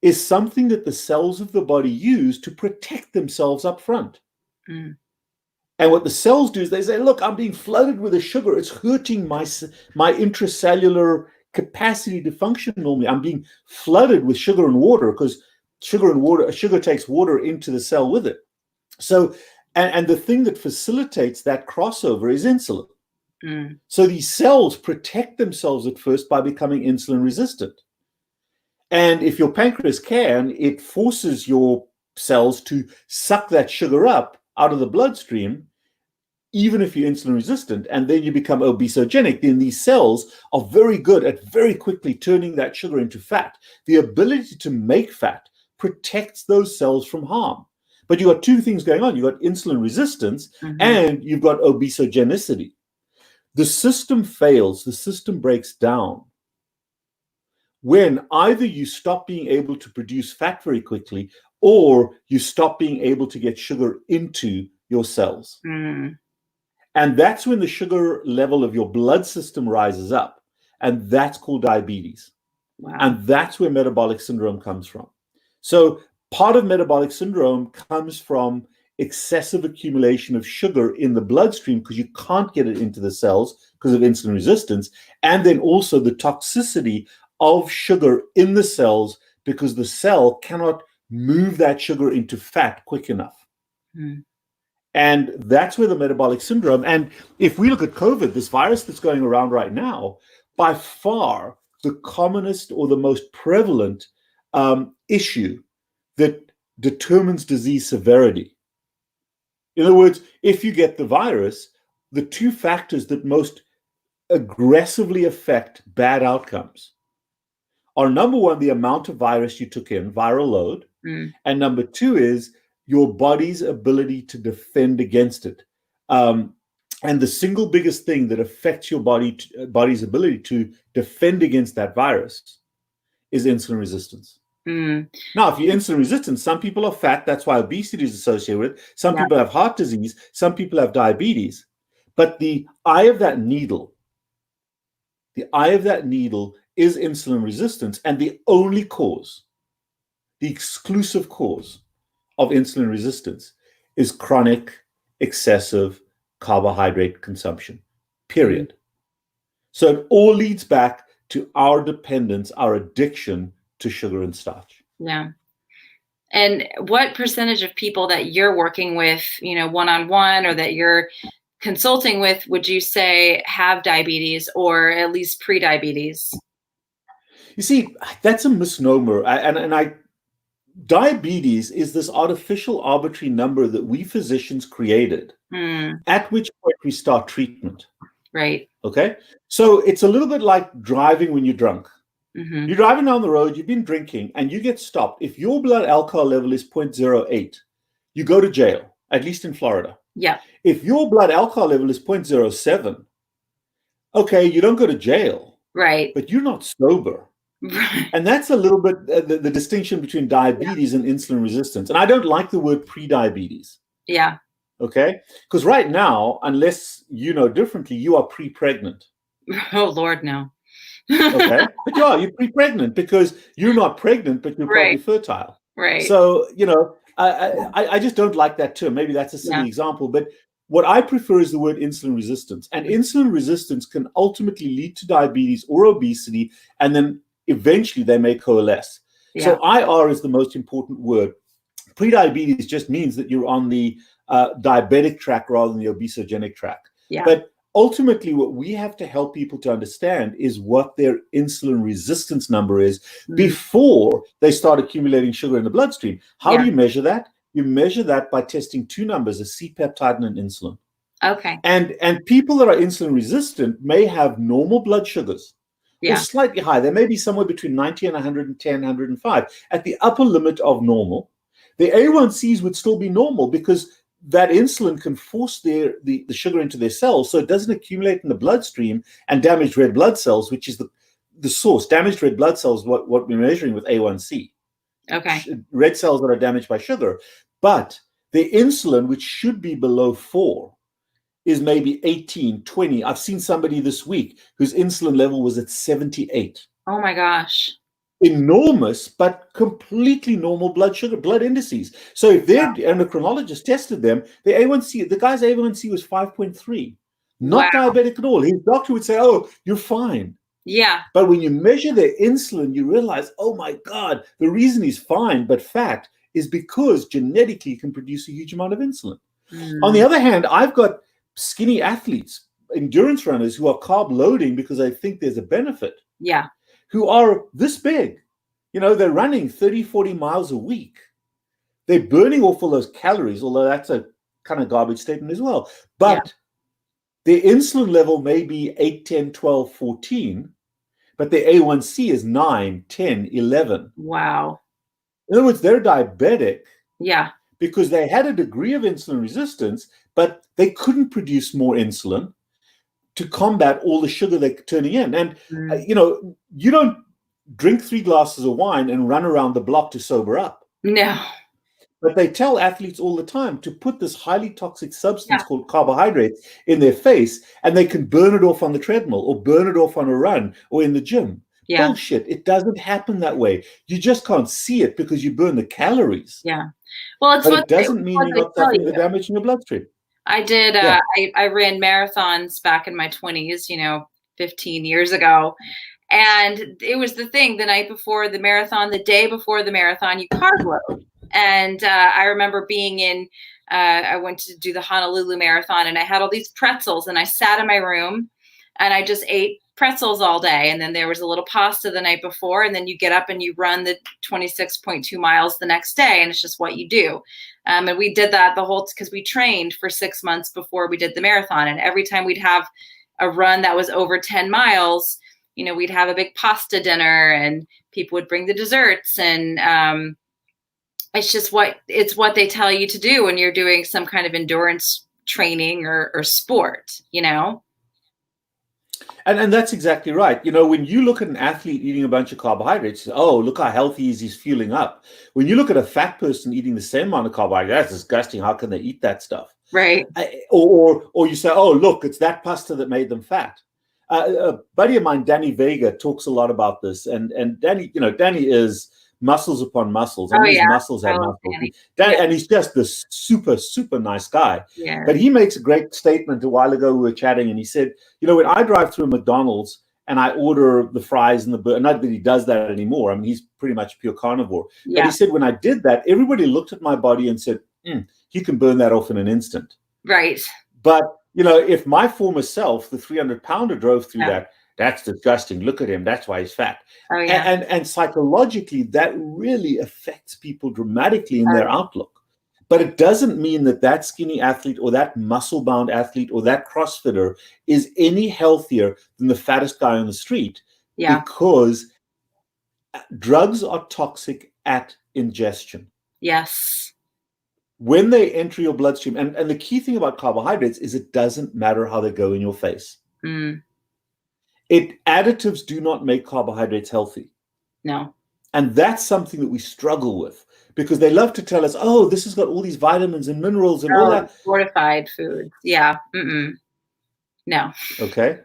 [SPEAKER 2] is something that the cells of the body use to protect themselves up front. And what the cells do is they say, look, I'm being flooded with a sugar. It's hurting my intracellular capacity to function normally. I'm being flooded with sugar and water because sugar takes water into the cell with it. So, and the thing that facilitates that crossover is insulin. So these cells protect themselves at first by becoming insulin resistant. And if your pancreas can, it forces your cells to suck that sugar up out of the bloodstream, even if you're insulin resistant, and then you become obesogenic. Then these cells are very good at very quickly turning that sugar into fat. The ability to make fat protects those cells from harm. But you've got two things going on. You've got insulin resistance and you've got obesogenicity. The system fails, the system breaks down when either you stop being able to produce fat very quickly or you stop being able to get sugar into your cells. And that's when the sugar level of your blood system rises up. And that's called diabetes. Wow. And that's where metabolic syndrome comes from. So part of metabolic syndrome comes from excessive accumulation of sugar in the bloodstream because you can't get it into the cells because of insulin resistance. And then also the toxicity of sugar in the cells because the cell cannot move that sugar into fat quick enough. And that's where the metabolic syndrome, and if we look at COVID, this virus that's going around right now, by far the commonest or the most prevalent issue that determines disease severity. In other words, if you get the virus, the two factors that most aggressively affect bad outcomes are, number one, the amount of virus you took in, viral load, and number two is your body's ability to defend against it. And the single biggest thing that affects your body's ability to defend against that virus is insulin resistance. Now, if you're insulin resistant, some people are fat. That's why obesity is associated with it. Some people have heart disease. Some people have diabetes. But the eye of that needle is insulin resistance. And the only cause, the exclusive cause of insulin resistance is chronic, excessive carbohydrate consumption, period. So it all leads back to our dependence, our addiction to sugar and starch.
[SPEAKER 1] Yeah. And what percentage of people that you're working with, one-on-one or that you're consulting with, would you say have diabetes or at least pre-diabetes?
[SPEAKER 2] You see, that's a misnomer. Diabetes is this artificial arbitrary number that we physicians created, at which point we start treatment.
[SPEAKER 1] Right.
[SPEAKER 2] Okay. So it's a little bit like driving when you're drunk. You're driving down the road, you've been drinking, and you get stopped. If your blood alcohol level is 0.08, you go to jail, at least in Florida.
[SPEAKER 1] Yeah.
[SPEAKER 2] If your blood alcohol level is 0.07, okay, you don't go to jail.
[SPEAKER 1] Right.
[SPEAKER 2] But you're not sober. And that's a little bit the distinction between diabetes and insulin resistance. And I don't like the word pre-diabetes.
[SPEAKER 1] Yeah.
[SPEAKER 2] Okay? Because right now, unless you know differently, you are pre-pregnant.
[SPEAKER 1] Oh, Lord, no.
[SPEAKER 2] Okay? But you're pre-pregnant because you're not pregnant, but you're probably
[SPEAKER 1] Right.
[SPEAKER 2] fertile.
[SPEAKER 1] Right.
[SPEAKER 2] So, I just don't like that term. Maybe that's a silly example, but what I prefer is the word insulin resistance. And insulin resistance can ultimately lead to diabetes or obesity, and then eventually they may coalesce.
[SPEAKER 1] Yeah.
[SPEAKER 2] So IR is the most important word. Prediabetes just means that you're on the diabetic track rather than the obesogenic track.
[SPEAKER 1] Yeah.
[SPEAKER 2] But ultimately, what we have to help people to understand is what their insulin resistance number is before they start accumulating sugar in the bloodstream. How do you measure that? You measure that by testing two numbers, a C-peptide and an insulin.
[SPEAKER 1] Okay.
[SPEAKER 2] And people that are insulin resistant may have normal blood sugars or slightly high. They may be somewhere between 90 and 110, 105 at the upper limit of normal. The A1Cs would still be normal because that insulin can force the sugar into their cells so it doesn't accumulate in the bloodstream and damage red blood cells, which is the source. Damaged red blood cells, what we're measuring with A1C.
[SPEAKER 1] Okay.
[SPEAKER 2] Red cells that are damaged by sugar. But the insulin, which should be below 4, is maybe 18, 20. I've seen somebody this week whose insulin level was at 78.
[SPEAKER 1] Oh my gosh.
[SPEAKER 2] Enormous, but completely normal blood indices. So if their endocrinologist tested them, the guy's A1C was 5.3. Not diabetic at all. His doctor would say, oh, you're fine.
[SPEAKER 1] Yeah.
[SPEAKER 2] But when you measure their insulin, you realize, oh my God, the reason he's fine but fat is because genetically he can produce a huge amount of insulin. On the other hand, I've got skinny athletes, endurance runners who are carb loading because they think there's a benefit.
[SPEAKER 1] Yeah.
[SPEAKER 2] Who are this big. They're running 30, 40 miles a week. They're burning off all those calories, although that's a kind of garbage statement as well. But their insulin level may be 8, 10, 12, 14, but their A1C is 9, 10, 11.
[SPEAKER 1] Wow.
[SPEAKER 2] In other words, they're diabetic.
[SPEAKER 1] Yeah.
[SPEAKER 2] Because they had a degree of insulin resistance, but they couldn't produce more insulin to combat all the sugar they're turning in. And, you don't drink 3 glasses of wine and run around the block to sober up.
[SPEAKER 1] No.
[SPEAKER 2] But they tell athletes all the time to put this highly toxic substance called carbohydrates in their face, and they can burn it off on the treadmill or burn it off on a run or in the gym. Yeah. Bullshit. It doesn't happen that way. You just can't see it because you burn the calories.
[SPEAKER 1] Yeah. Well,
[SPEAKER 2] it doesn't mean you're not suffering the damage in your bloodstream.
[SPEAKER 1] I did. I ran marathons back in my 20s, 15 years ago. And it was the thing, the night before the marathon, the day before the marathon, you carb load. And I remember being I went to do the Honolulu Marathon, and I had all these pretzels, and I sat in my room and I just ate pretzels all day. And then there was a little pasta the night before, and then you get up and you run the 26.2 miles the next day. And it's just what you do. And we did that because we trained for 6 months before we did the marathon. And every time we'd have a run that was over 10 miles, we'd have a big pasta dinner and people would bring the desserts. And it's what they tell you to do when you're doing some kind of endurance training or sport,
[SPEAKER 2] And that's exactly right. When you look at an athlete eating a bunch of carbohydrates, oh, look how healthy he's fueling up. When you look at a fat person eating the same amount of carbohydrates, that's disgusting. How can they eat that stuff?
[SPEAKER 1] Right.
[SPEAKER 2] Or you say, oh, look, it's that pasta that made them fat. A buddy of mine, Danny Vega, talks a lot about this. And Danny is muscles upon muscles. And these muscles have muscles. And he's just this super, super nice guy.
[SPEAKER 1] Yeah.
[SPEAKER 2] But he makes a great statement a while ago. We were chatting, and he said, when I drive through a McDonald's and I order the fries and the burger, not that he does that anymore. I mean, he's pretty much pure carnivore. Yeah. But he said, when I did that, everybody looked at my body and said, he can burn that off in an instant.
[SPEAKER 1] Right.
[SPEAKER 2] But, if my former self, the 300-pounder, drove through that, that's disgusting. Look at him. That's why he's fat.
[SPEAKER 1] Oh, yeah.
[SPEAKER 2] And psychologically, that really affects people dramatically in their outlook. But it doesn't mean that skinny athlete or that muscle-bound athlete or that CrossFitter is any healthier than the fattest guy on the street.
[SPEAKER 1] Yeah.
[SPEAKER 2] Because drugs are toxic at ingestion.
[SPEAKER 1] Yes.
[SPEAKER 2] When they enter your bloodstream, and the key thing about carbohydrates is it doesn't matter how they go in your face. Additives do not make carbohydrates healthy.
[SPEAKER 1] No.
[SPEAKER 2] And that's something that we struggle with, because they love to tell us, oh, this has got all these vitamins and minerals and all that.
[SPEAKER 1] Fortified foods. Yeah. No.
[SPEAKER 2] Okay.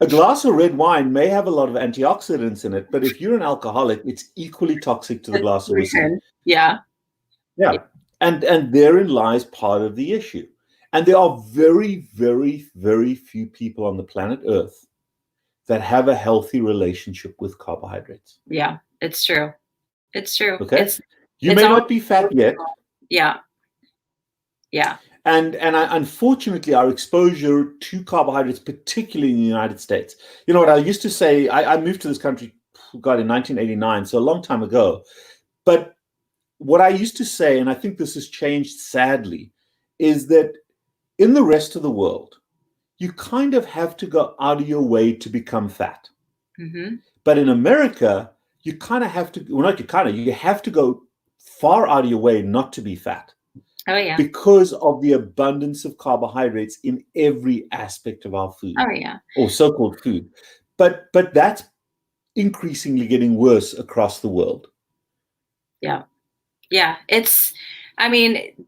[SPEAKER 2] A glass of red wine may have a lot of antioxidants in it, but if you're an alcoholic, it's equally toxic to the glass of whiskey.
[SPEAKER 1] Yeah.
[SPEAKER 2] Yeah. And therein lies part of the issue. And there are very, very, very few people on the planet Earth that have a healthy relationship with carbohydrates.
[SPEAKER 1] Yeah, it's true. It's true.
[SPEAKER 2] Okay. You may not be fat yet.
[SPEAKER 1] Yeah. Yeah.
[SPEAKER 2] And unfortunately, our exposure to carbohydrates, particularly in the United States, you know what I used to say, I moved to this country, God, in 1989, so a long time ago. But what I used to say, and I think this has changed sadly, is that in the rest of the world, you kind of have to go out of your way to become fat.
[SPEAKER 1] Mm-hmm.
[SPEAKER 2] But in America, you kind of have to, well, not you kind of, you have to go far out of your way not to be fat.
[SPEAKER 1] Oh, yeah.
[SPEAKER 2] Because of the abundance of carbohydrates in every aspect of our food.
[SPEAKER 1] Oh, yeah.
[SPEAKER 2] Or so-called food. But that's increasingly getting worse across the world.
[SPEAKER 1] Yeah. Yeah. I mean,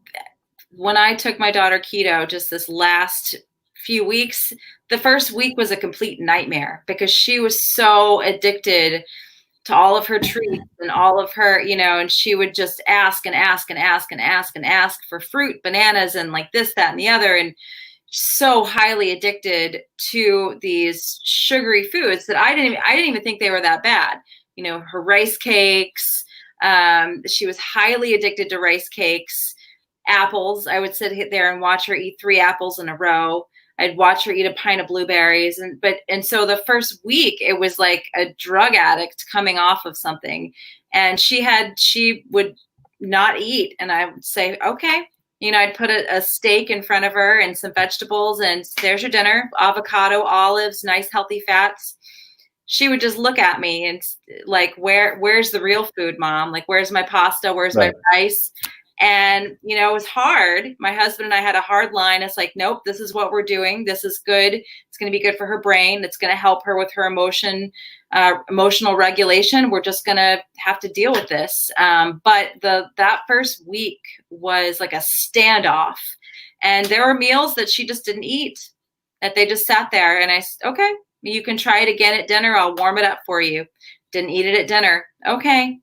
[SPEAKER 1] when I took my daughter keto just this last few weeks, the first week was a complete nightmare because she was so addicted to all of her treats and all of her, and she would just ask and ask and ask and ask and ask for fruit, bananas, and like this, that, and the other. And so highly addicted to these sugary foods that I didn't even think they were that bad. Her rice cakes, she was highly addicted to rice cakes, apples. I would sit there and watch her eat 3 apples in a row. I'd watch her eat a pint of blueberries. And so the first week it was like a drug addict coming off of something. And she would not eat. And I would say, okay, I'd put a steak in front of her and some vegetables and there's your dinner, avocado, olives, nice healthy fats. She would just look at me and like, where's the real food, Mom? Like, where's my pasta? Where's my rice? And, it was hard. My husband and I had a hard line. It's like, nope, this is what we're doing. This is good. It's going to be good for her brain. It's going to help her with her emotional regulation. We're just going to have to deal with this. But that first week was like a standoff. And there were meals that she just didn't eat, that they just sat there. And I said, okay, you can try it again at dinner. I'll warm it up for you. Didn't eat it at dinner. Okay.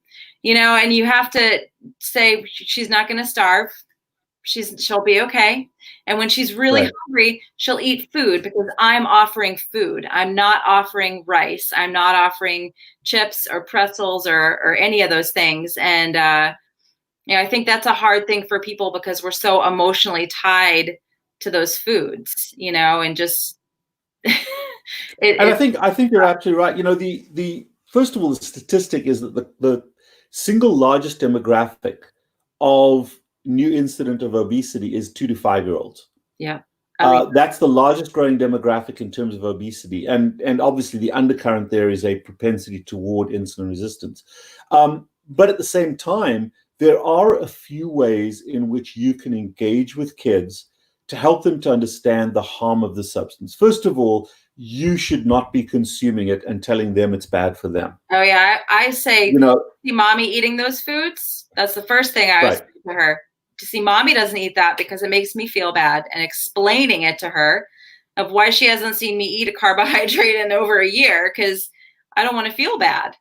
[SPEAKER 1] And you have to say she's not going to starve. She'll be okay. And when she's really hungry, she'll eat food because I'm offering food. I'm not offering rice. I'm not offering chips or pretzels or any of those things. And, I think that's a hard thing for people because we're so emotionally tied to those foods, and just.
[SPEAKER 2] I think you're absolutely right. The first of all, the statistic is that the single largest demographic of new incident of obesity is 2 to 5-year-olds.
[SPEAKER 1] Yeah.
[SPEAKER 2] That's the largest growing demographic in terms of obesity. And obviously the undercurrent there is a propensity toward insulin resistance. But at the same time, there are a few ways in which you can engage with kids to help them to understand the harm of the substance. First of all, you should not be consuming it and telling them it's bad for them.
[SPEAKER 1] Oh yeah, I say, see mommy eating those foods. That's the first thing I would say to her. To see mommy doesn't eat that because it makes me feel bad, and explaining it to her of why she hasn't seen me eat a carbohydrate in over a year because I don't want to feel bad,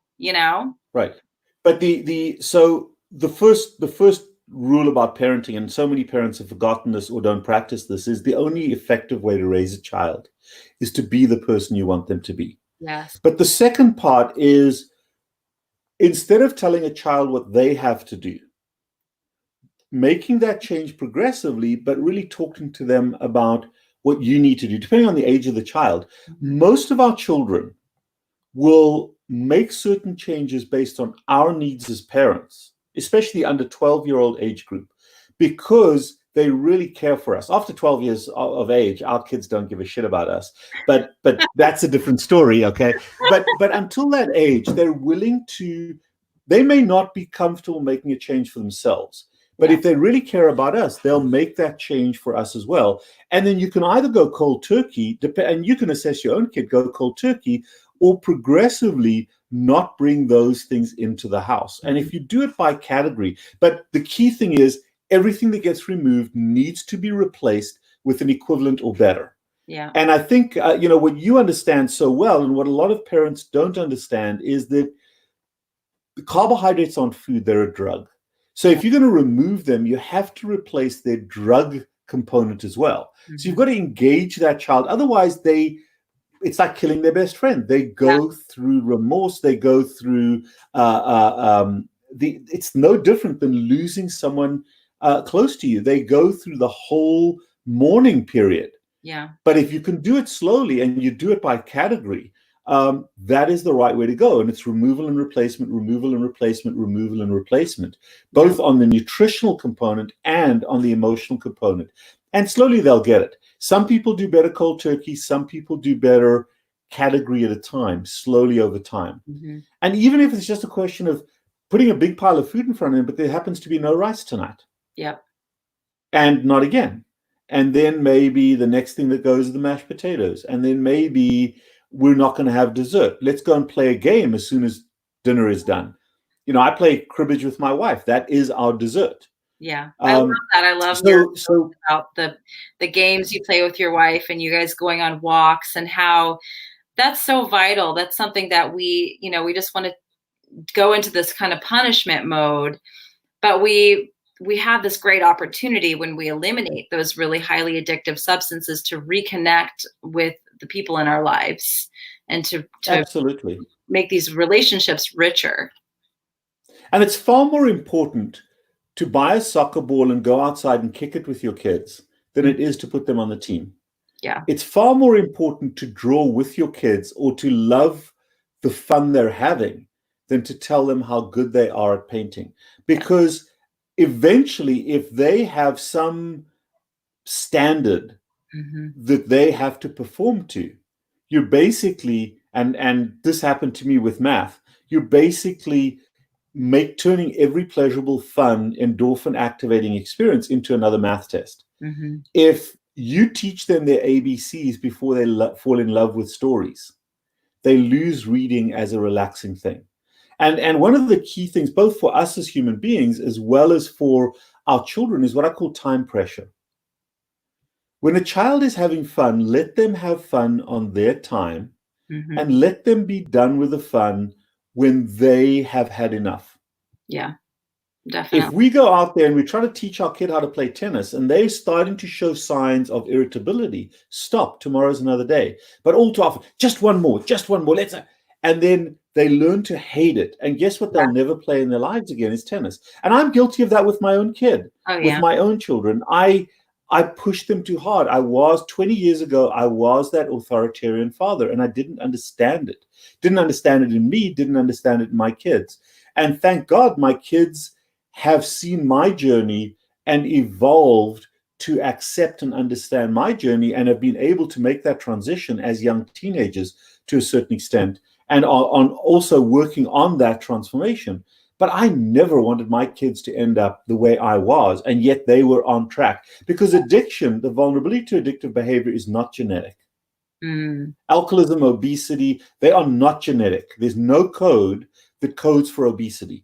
[SPEAKER 1] Right.
[SPEAKER 2] But the first rule about parenting, and so many parents have forgotten this or don't practice this, is the only effective way to raise a child is to be the person you want them to be.
[SPEAKER 1] Yes.
[SPEAKER 2] But the second part is, instead of telling a child what they have to do, making that change progressively, but really talking to them about what you need to do, depending on the age of the child. Most of our children will make certain changes based on our needs as parents, especially under 12-year-old age group, because they really care for us. After 12 years of age, our kids don't give a shit about us. But that's a different story, okay? But until that age, they're willing to, they may not be comfortable making a change for themselves. But if they really care about us, they'll make that change for us as well. And then you can either go cold turkey, and you can assess your own kid, go cold turkey, or progressively not bring those things into the house. And if you do it by category, but the key thing is everything that gets removed needs to be replaced with an equivalent or better.
[SPEAKER 1] Yeah.
[SPEAKER 2] And I think, what you understand so well, and what a lot of parents don't understand, is that the carbohydrates on food, they're a drug. So if you're going to remove them, you have to replace their drug component as well. So you've got to engage that child. Otherwise, it's like killing their best friend. They go through remorse. They go through it's no different than losing someone close to you. They go through the whole mourning period.
[SPEAKER 1] Yeah.
[SPEAKER 2] But if you can do it slowly and you do it by category, that is the right way to go. And it's removal and replacement, removal and replacement, removal and replacement, both on the nutritional component and on the emotional component. And slowly they'll get it. Some people do better cold turkey. Some people do better category at a time, slowly over time. And even if it's just a question of putting a big pile of food in front of them, but there happens to be no rice tonight.
[SPEAKER 1] Yep.
[SPEAKER 2] And not again. And then maybe the next thing that goes is the mashed potatoes. And then maybe we're not going to have dessert. Let's go and play a game as soon as dinner is done. I play cribbage with my wife. That is our dessert.
[SPEAKER 1] Yeah, I love that. I love about the games you play with your wife and you guys going on walks, and how that's so vital. That's something that we just want to go into this kind of punishment mode, but we have this great opportunity when we eliminate those really highly addictive substances to reconnect with the people in our lives and to
[SPEAKER 2] absolutely
[SPEAKER 1] make these relationships richer.
[SPEAKER 2] And it's far more important to buy a soccer ball and go outside and kick it with your kids than it is to put them on the team.
[SPEAKER 1] Yeah.
[SPEAKER 2] It's far more important to draw with your kids or to love the fun they're having than to tell them how good they are at painting. Because eventually, if they have some standard that they have to perform to, you're basically, and this happened to me with math, you're basically turning every pleasurable, fun, endorphin activating experience into another math test. If you teach them their ABCs before they fall in love with stories, they lose reading as a relaxing thing. And one of the key things, both for us as human beings, as well as for our children, is what I call time pressure. When a child is having fun, let them have fun on their time and let them be done with the fun when they have had enough.
[SPEAKER 1] Yeah, definitely.
[SPEAKER 2] If we go out there and we try to teach our kid how to play tennis and they're starting to show signs of irritability, stop, tomorrow's another day. But all too often, just one more, and then they learn to hate it. And guess what? They'll never play in their lives again is tennis. And I'm guilty of that with my own kid, with my own children. I pushed them too hard. 20 years ago, I was that authoritarian father, and I didn't understand it. Didn't understand it in me, didn't understand it in my kids. And thank God my kids have seen my journey and evolved to accept and understand my journey and have been able to make that transition as young teenagers to a certain extent and on also working on that transformation. But I never wanted my kids to end up the way I was, and yet they were on track. Because addiction, the vulnerability to addictive behavior is not genetic. Alcoholism, obesity, they are not genetic. There's no code that codes for obesity.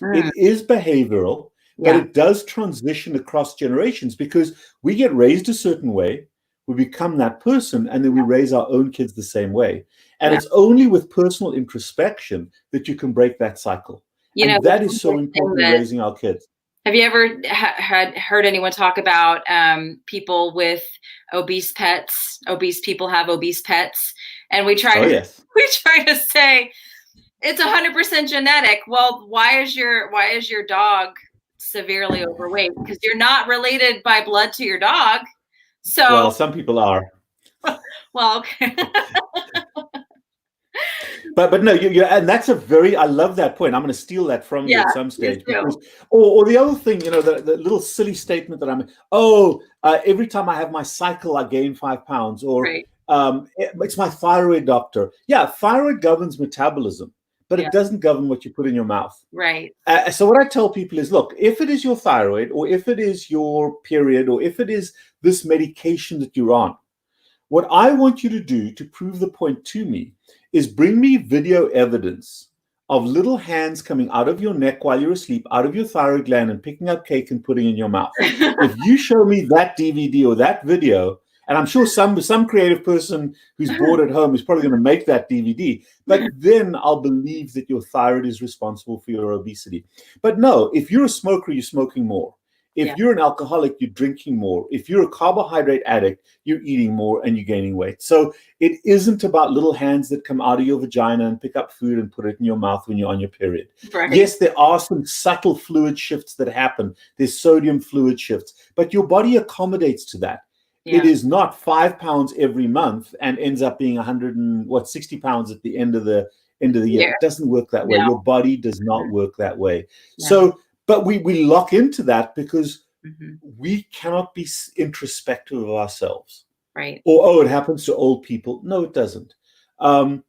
[SPEAKER 2] It is behavioral, but it does transition across generations because we get raised a certain way, we become that person, and then we raise our own kids the same way. And it's only with personal introspection that you can break that cycle. And that is so important in raising our kids.
[SPEAKER 1] Have you ever heard anyone talk about people with obese pets? Obese people have obese pets, and we try to say it's 100% genetic. Well, why is your dog severely overweight? Because you're not related by blood to your dog. So
[SPEAKER 2] well, some people are.
[SPEAKER 1] Well, okay.
[SPEAKER 2] But no, and that's I love that point. I'm going to steal that from you at some stage. Because, or the other thing, the little silly statement that every time I have my cycle, I gain 5 pounds, or it's my thyroid doctor. Yeah, thyroid governs metabolism, but it doesn't govern what you put in your mouth.
[SPEAKER 1] Right.
[SPEAKER 2] So what I tell people is, look, if it is your thyroid, or if it is your period, or if it is this medication that you're on, What I want you to do to prove the point to me is bring me video evidence of little hands coming out of your neck while you're asleep, out of your thyroid gland, and picking up cake and putting it in your mouth. If you show me that DVD or that video, and I'm sure some creative person who's bored at home is probably going to make that DVD, but then I'll believe that your thyroid is responsible for your obesity. But no, if you're a smoker, you're smoking more. If you're an alcoholic, you're drinking more. If you're a carbohydrate addict, you're eating more and you're gaining weight. So it isn't about little hands that come out of your vagina and pick up food and put it in your mouth when you're on your period.
[SPEAKER 1] Right.
[SPEAKER 2] Yes, there are some subtle fluid shifts that happen. There's sodium fluid shifts, but your body accommodates to that. It is not 5 pounds every month and ends up being 60 pounds at the end of the year. It doesn't work that way. Your body does not work that way. So, but we lock into that because we cannot be introspective of ourselves.
[SPEAKER 1] Right.
[SPEAKER 2] Or, it happens to old people. No, it doesn't. I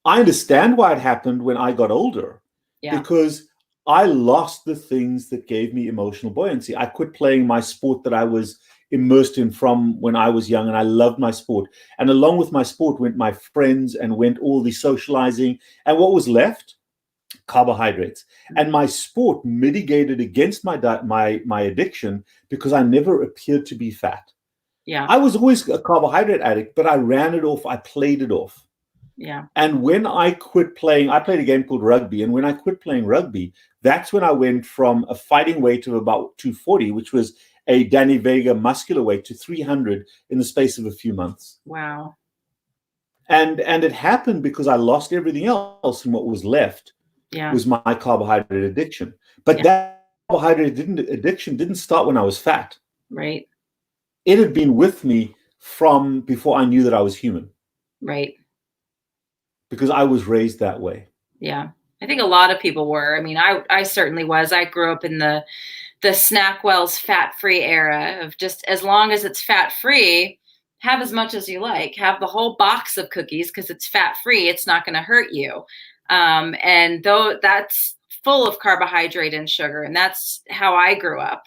[SPEAKER 2] understand why it happened when I got older, because I lost the things that gave me emotional buoyancy. I quit playing my sport that I was immersed in from when I was young, and I loved my sport. And along with my sport went my friends and went all the socializing. And what was left? Carbohydrates. And my sport mitigated against my addiction because I never appeared to be fat.
[SPEAKER 1] Yeah.
[SPEAKER 2] I was always a carbohydrate addict, but I ran it off. I played it off.
[SPEAKER 1] Yeah.
[SPEAKER 2] And when I quit playing, I played a game called rugby. And when I quit playing rugby, that's when I went from a fighting weight of about 240, which was a Danny Vega muscular weight, to 300 in the space of a few months.
[SPEAKER 1] Wow.
[SPEAKER 2] And it happened because I lost everything else, and what was left was my carbohydrate addiction. But that carbohydrate addiction didn't start when I was fat.
[SPEAKER 1] Right.
[SPEAKER 2] It had been with me from before I knew that I was human.
[SPEAKER 1] Right.
[SPEAKER 2] Because I was raised that way.
[SPEAKER 1] Yeah. I think a lot of people were. I mean, I certainly was. I grew up in the Snackwell's fat-free era of just as long as it's fat-free, have as much as you like. Have the whole box of cookies because it's fat-free. It's not going to hurt you. And though that's full of carbohydrate and sugar, and that's how I grew up,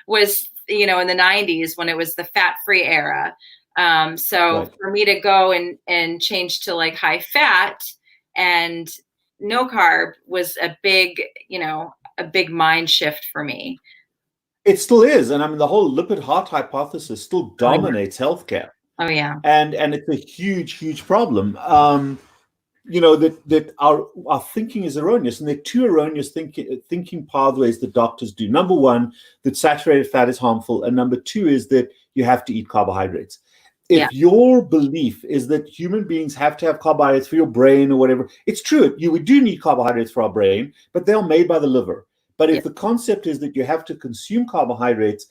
[SPEAKER 1] was in the 90s when it was the fat-free era. So for me to go and change to like high fat and no carb was a big mind shift for me.
[SPEAKER 2] It still is. And I mean, the whole lipid heart hypothesis still dominates healthcare.
[SPEAKER 1] Oh yeah.
[SPEAKER 2] And it's a huge, huge problem. That our thinking is erroneous, and there are two erroneous thinking pathways that doctors do. Number one, that saturated fat is harmful, and number two is that you have to eat carbohydrates. If your belief is that human beings have to have carbohydrates for your brain or whatever, it's true. We do need carbohydrates for our brain, but they are made by the liver. But if the concept is that you have to consume carbohydrates,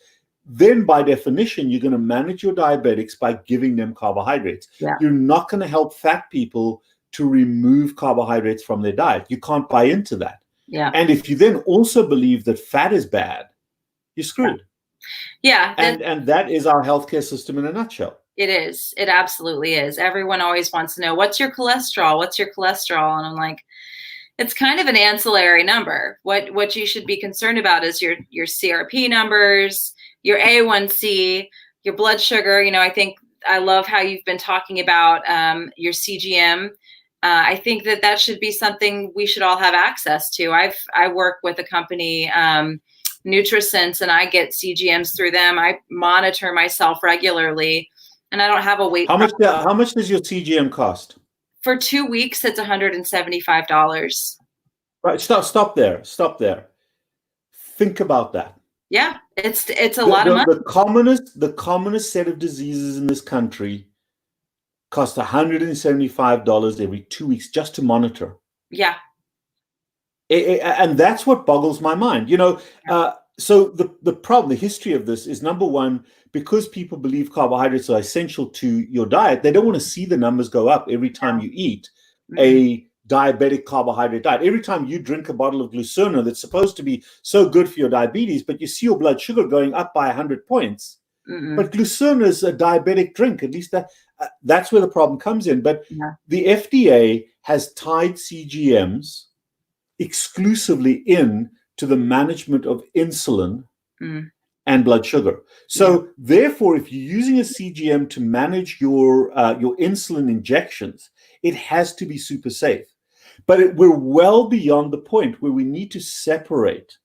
[SPEAKER 2] then by definition, you're going to manage your diabetics by giving them carbohydrates. Yeah. You're not going to help fat people to remove carbohydrates from their diet. You can't buy into that.
[SPEAKER 1] Yeah.
[SPEAKER 2] And if you then also believe that fat is bad, you're screwed.
[SPEAKER 1] Yeah.
[SPEAKER 2] And that is our healthcare system in a nutshell.
[SPEAKER 1] It is. It absolutely is. Everyone always wants to know, what's your cholesterol? What's your cholesterol? And I'm like, it's kind of an ancillary number. What you should be concerned about is your CRP numbers, your A1C, your blood sugar. I think I love how you've been talking about your CGM. I think that should be something we should all have access to. I work with a company, Nutrisense, and I get CGMs through them. I monitor myself regularly, and I don't have a weight.
[SPEAKER 2] How much does your CGM cost?
[SPEAKER 1] For 2 weeks, it's $175.
[SPEAKER 2] Right. Stop there. Think about that.
[SPEAKER 1] Yeah, it's a lot of money.
[SPEAKER 2] The commonest set of diseases in this country cost $175 every 2 weeks just to monitor.
[SPEAKER 1] Yeah.
[SPEAKER 2] And that's what boggles my mind. So the problem, the history of this is, number one, because people believe carbohydrates are essential to your diet, they don't want to see the numbers go up every time you eat a diabetic carbohydrate diet. Every time you drink a bottle of Glucerna that's supposed to be so good for your diabetes, but you see your blood sugar going up by 100 points. But Glucerna is a diabetic drink. At least that's where the problem comes in. But the FDA has tied CGMs exclusively in to the management of insulin and blood sugar. So therefore, if you're using a CGM to manage your insulin injections, it has to be super safe. But we're well beyond the point where we need to separate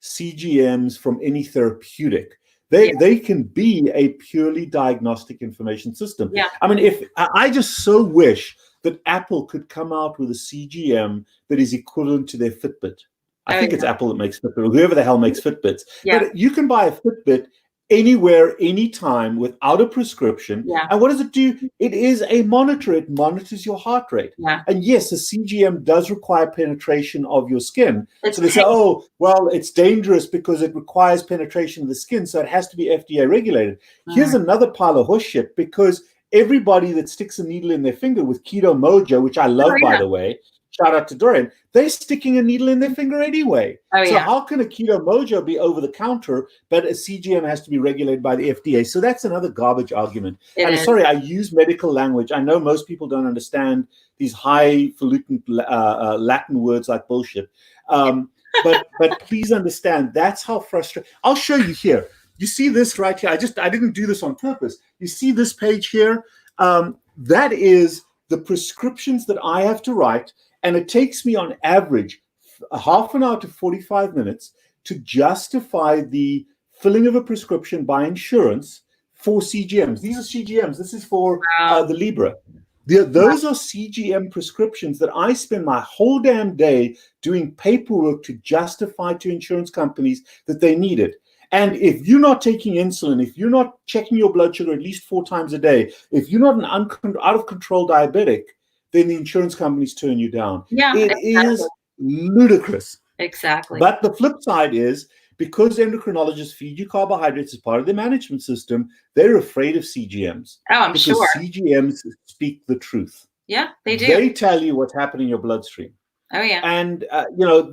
[SPEAKER 2] CGMs from any therapeutic. They can be a purely diagnostic information system.
[SPEAKER 1] Yeah.
[SPEAKER 2] I mean, if I just so wish that Apple could come out with a CGM that is equivalent to their Fitbit. I think it's Apple that makes Fitbit, or whoever the hell makes Fitbits.
[SPEAKER 1] Yeah.
[SPEAKER 2] But you can buy a Fitbit anywhere, anytime, without a prescription.
[SPEAKER 1] Yeah.
[SPEAKER 2] And what does it do? It is a monitor. It monitors your heart rate.
[SPEAKER 1] Yeah.
[SPEAKER 2] And yes, a CGM does require penetration of your skin.
[SPEAKER 1] It's
[SPEAKER 2] so they say, oh, well, it's dangerous because it requires penetration of the skin, so it has to be FDA regulated. Here's another pile of horseshit, because everybody that sticks a needle in their finger with Keto Mojo, which I love, by the way, shout out to Dorian, they're sticking a needle in their finger anyway. So how can a Keto Mojo be over the counter, but a CGM has to be regulated by the FDA? So that's another garbage argument. I'm sorry, I use medical language. I know most people don't understand these highfalutin Latin words like bullshit. But please understand, that's how frustrating. I'll show you here. You see this right here? I didn't do this on purpose. You see this page here? That is the prescriptions that I have to write. And it takes me on average a half an hour to 45 minutes to justify the filling of a prescription by insurance for CGMs. These are CGMs. This is for the Libra. Those are CGM prescriptions that I spend my whole damn day doing paperwork to justify to insurance companies that they need it. And if you're not taking insulin, if you're not checking your blood sugar at least 4 times a day, if you're not an out of control diabetic, then the insurance companies turn you down.
[SPEAKER 1] Yeah,
[SPEAKER 2] it is ludicrous.
[SPEAKER 1] Exactly.
[SPEAKER 2] But the flip side is, because endocrinologists feed you carbohydrates as part of their management system, they're afraid of CGMs.
[SPEAKER 1] Oh, I'm
[SPEAKER 2] because
[SPEAKER 1] sure.
[SPEAKER 2] CGMs speak the truth.
[SPEAKER 1] Yeah, they do.
[SPEAKER 2] They tell you what's happening in your bloodstream.
[SPEAKER 1] Oh, yeah.
[SPEAKER 2] And,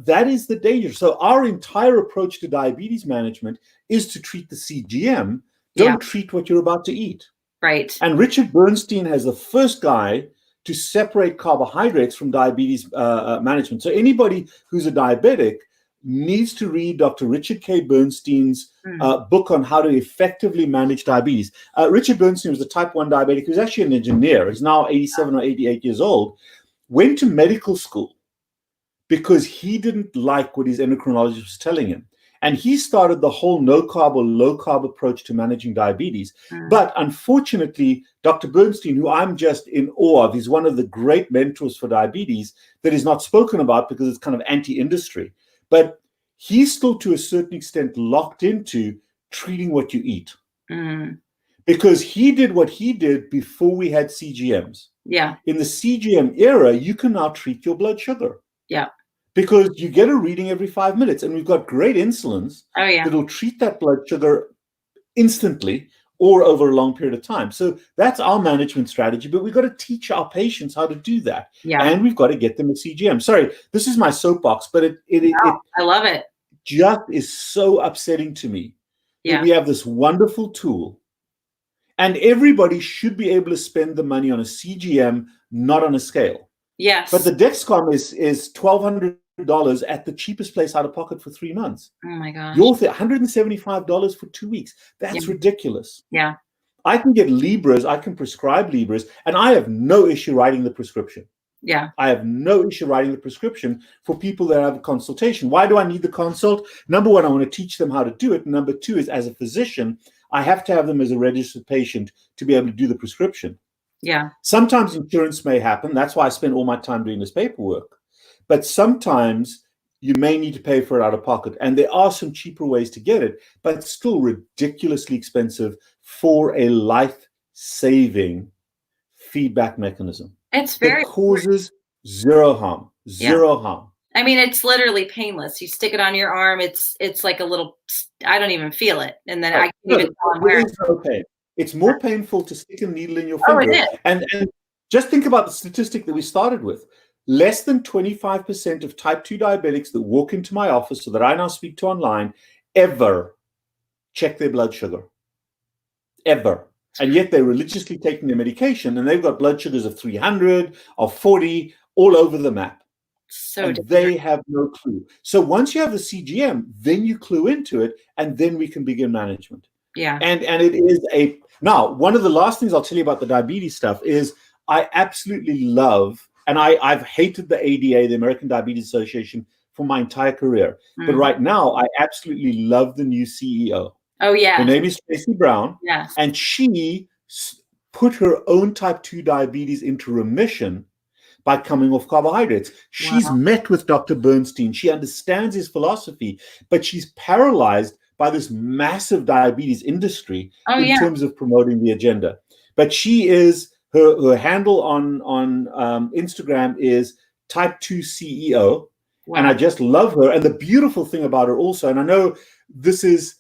[SPEAKER 2] that is the danger. So our entire approach to diabetes management is to treat the CGM. Don't treat what you're about to eat.
[SPEAKER 1] Right.
[SPEAKER 2] And Richard Bernstein has the first guy to separate carbohydrates from diabetes management. So anybody who's a diabetic needs to read Dr. Richard K. Bernstein's book on how to effectively manage diabetes. Richard Bernstein was a type 1 diabetic. He was actually an engineer. He's now 87 or 88 years old. Went to medical school because he didn't like what his endocrinologist was telling him. And he started the whole no-carb or low-carb approach to managing diabetes. But unfortunately, Dr. Bernstein, who I'm just in awe of, is one of the great mentors for diabetes that is not spoken about because it's kind of anti-industry. But he's still, to a certain extent, locked into treating what you eat. Because he did what he did before we had CGMs.
[SPEAKER 1] Yeah.
[SPEAKER 2] In the CGM era, you can now treat your blood sugar.
[SPEAKER 1] Yeah.
[SPEAKER 2] Because you get a reading every 5 minutes, and we've got great insulins that'll treat that blood sugar instantly or over a long period of time. So that's our management strategy, but we've got to teach our patients how to do that.
[SPEAKER 1] Yeah.
[SPEAKER 2] And we've got to get them a CGM. Sorry, this is my soapbox, but
[SPEAKER 1] I love it.
[SPEAKER 2] Just is so upsetting to me that we have this wonderful tool, and everybody should be able to spend the money on a CGM, not on a scale.
[SPEAKER 1] Yes.
[SPEAKER 2] But the Dexcom is $1,200 at the cheapest place out of pocket for 3 months.
[SPEAKER 1] Oh my gosh.
[SPEAKER 2] You're $175 for 2 weeks. That's ridiculous.
[SPEAKER 1] Yeah.
[SPEAKER 2] I can get Libras, I can prescribe Libras, and I have no issue writing the prescription.
[SPEAKER 1] Yeah.
[SPEAKER 2] I have no issue writing the prescription for people that have a consultation. Why do I need the consult? Number one, I want to teach them how to do it. And number two is, as a physician, I have to have them as a registered patient to be able to do the prescription.
[SPEAKER 1] Yeah.
[SPEAKER 2] Sometimes insurance may happen. That's why I spend all my time doing this paperwork. But sometimes you may need to pay for it out of pocket. And there are some cheaper ways to get it, but it's still ridiculously expensive for a life-saving feedback mechanism.
[SPEAKER 1] It's very
[SPEAKER 2] It causes zero harm. Zero harm.
[SPEAKER 1] I mean, it's literally painless. You stick it on your arm. It's like a little, I don't even feel it. And then I can't even tell I'm wearing it.
[SPEAKER 2] Okay. It's more painful to stick a needle in your finger.
[SPEAKER 1] It is.
[SPEAKER 2] And just think about the statistic that we started with. Less than 25% of type 2 diabetics that walk into my office, so that I now speak to online, ever check their blood sugar. Ever. And yet they're religiously taking their medication, and they've got blood sugars of 300, of 40, all over the map.
[SPEAKER 1] So
[SPEAKER 2] and
[SPEAKER 1] different.
[SPEAKER 2] they have no clue. So once you have the CGM, then you clue into it, and then we can begin management.
[SPEAKER 1] Yeah.
[SPEAKER 2] And it is now, one of the last things I'll tell you about the diabetes stuff is I absolutely love, and I've hated the ADA, the American Diabetes Association, for my entire career. But right now, I absolutely love the new CEO.
[SPEAKER 1] Oh, yeah.
[SPEAKER 2] Her name is Tracy Brown.
[SPEAKER 1] Yes.
[SPEAKER 2] And she put her own type 2 diabetes into remission by coming off carbohydrates. She's met with Dr. Bernstein. She understands his philosophy, but she's paralyzed by this massive diabetes industry in terms of promoting the agenda. But she is, her handle on Instagram is type 2 CEO. And I just love her. And the beautiful thing about her also, and I know this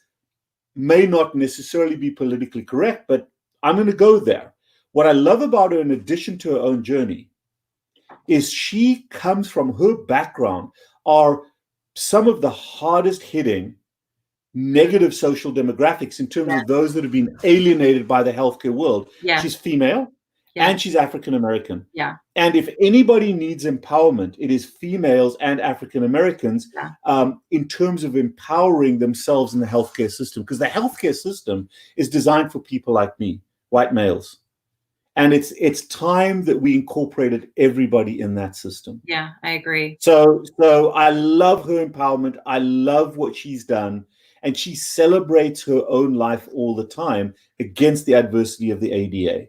[SPEAKER 2] may not necessarily be politically correct, but I'm going to go there. What I love about her, in addition to her own journey, is she comes from, her background are some of the hardest hitting negative social demographics in terms of those that have been alienated by the healthcare world. She's female and she's African American. And if anybody needs empowerment, it is females and African Americans in terms of empowering themselves in the healthcare system, because the healthcare system is designed for people like me, white males. And it's time that we incorporated everybody in that system.
[SPEAKER 1] Yeah, I agree.
[SPEAKER 2] So I love her empowerment. I love what she's done. And she celebrates her own life all the time against the adversity of the ADA.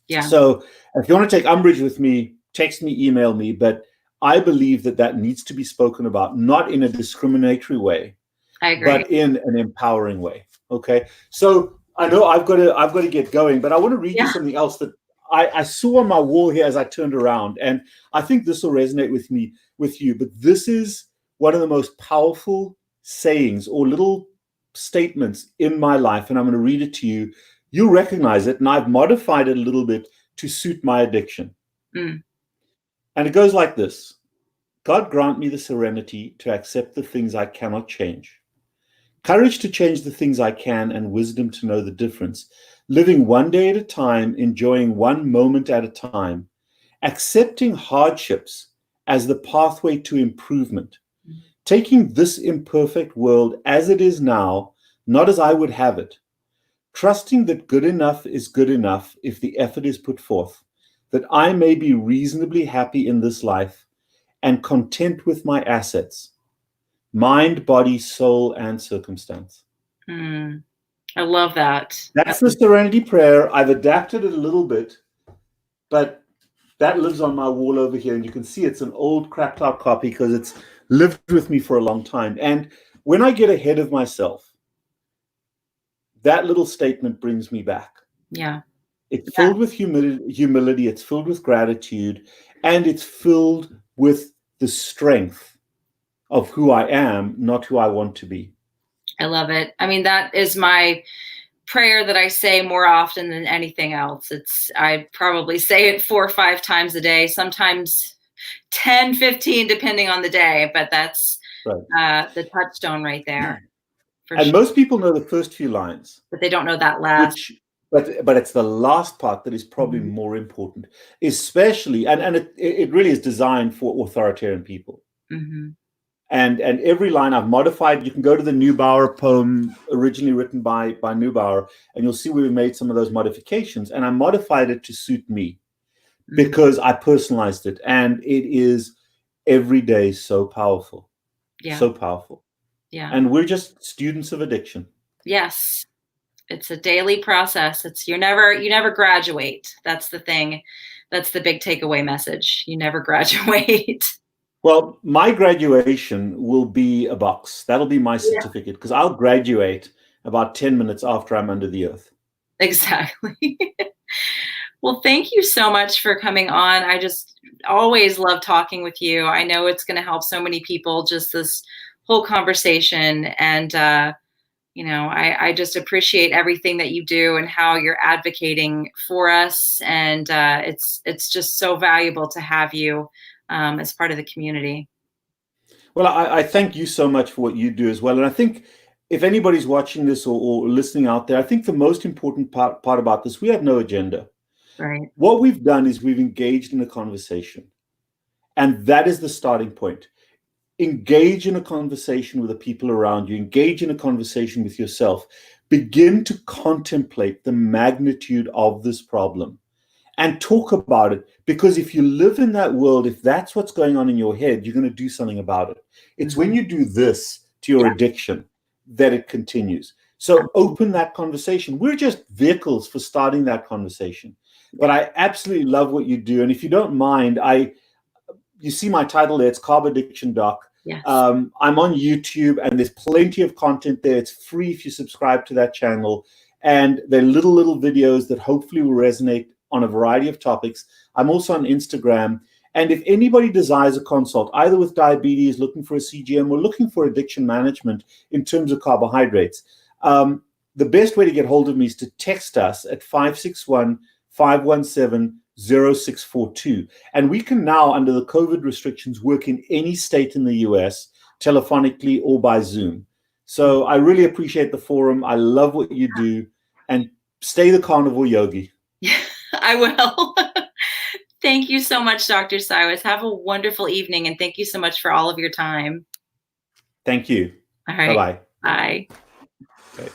[SPEAKER 1] Yeah.
[SPEAKER 2] So if you want to take umbrage with me, text me, email me. But I believe that needs to be spoken about, not in a discriminatory way,
[SPEAKER 1] I agree,
[SPEAKER 2] but in an empowering way. Okay. So I know I've got to get going, but I want to read you something else that I saw on my wall here as I turned around, and I think this will resonate with you. But this is one of the most powerful sayings or little statements in my life, and I'm going to read it to you. You'll recognize it, and I've modified it a little bit to suit my addiction. And it goes like this: God grant me the serenity to accept the things I cannot change, courage to change the things I can, and wisdom to know the difference, living one day at a time, enjoying one moment at a time, accepting hardships as the pathway to improvement, taking this imperfect world as it is now, not as I would have it, trusting that good enough is good enough if the effort is put forth, that I may be reasonably happy in this life and content with my assets, mind, body, soul, and circumstance.
[SPEAKER 1] I love that.
[SPEAKER 2] That's the Serenity Prayer. I've adapted it a little bit, but that lives on my wall over here. And you can see it's an old cracked out copy because it's lived with me for a long time. And when I get ahead of myself, that little statement brings me back.
[SPEAKER 1] Yeah.
[SPEAKER 2] It's filled with humility. It's filled with gratitude. And it's filled with the strength of who I am, not who I want to be.
[SPEAKER 1] I love it. I mean, that is my prayer that I say more often than anything else. I probably say it 4 or 5 times a day, sometimes 10, 15, depending on the day, but that's the touchstone right there.
[SPEAKER 2] And most people know the first few lines,
[SPEAKER 1] but they don't know that last.
[SPEAKER 2] But it's the last part that is probably more important, especially, and it really is designed for authoritarian people. And every line I've modified. You can go to the Neubauer poem originally written by Neubauer, and you'll see we've made some of those modifications. And I modified it to suit me because I personalized it, and it is every day so powerful, so powerful.
[SPEAKER 1] Yeah.
[SPEAKER 2] And we're just students of addiction.
[SPEAKER 1] Yes, it's a daily process. You never graduate. That's the thing. That's the big takeaway message. You never graduate.
[SPEAKER 2] Well, my graduation will be a box. That'll be my certificate, because I'll graduate about 10 minutes after I'm under the earth.
[SPEAKER 1] Exactly. Well, thank you so much for coming on. I just always love talking with you. I know it's going to help so many people, just this whole conversation. And, I just appreciate everything that you do and how you're advocating for us. And it's just so valuable to have you as part of the community.
[SPEAKER 2] Well, I thank you so much for what you do as well. And I think if anybody's watching this or listening out there, I think the most important part about this, we have no agenda.
[SPEAKER 1] Right.
[SPEAKER 2] What we've done is we've engaged in a conversation. And that is the starting point. Engage in a conversation with the people around you, engage in a conversation with yourself, begin to contemplate the magnitude of this problem and talk about it. Because if you live in that world, if that's what's going on in your head, you're going to do something about it. It's when you do this to your addiction that it continues. So open that conversation. We're just vehicles for starting that conversation. But I absolutely love what you do. And if you don't mind, you see my title there, it's Carb Addiction Doc.
[SPEAKER 1] Yes.
[SPEAKER 2] I'm on YouTube, and there's plenty of content there. It's free if you subscribe to that channel. And they're little videos that hopefully will resonate on a variety of topics. I'm also on Instagram. And if anybody desires a consult, either with diabetes, looking for a CGM, or looking for addiction management in terms of carbohydrates, the best way to get hold of me is to text us at 561-517-0642. And we can now, under the COVID restrictions, work in any state in the US, telephonically or by Zoom. So I really appreciate the forum. I love what you do. And stay the carnivore yogi.
[SPEAKER 1] I will. Thank you so much, Dr. Cyrus. Have a wonderful evening, and thank you so much for all of your time.
[SPEAKER 2] Thank you.
[SPEAKER 1] All right.
[SPEAKER 2] Bye-bye.
[SPEAKER 1] Bye.
[SPEAKER 2] Okay.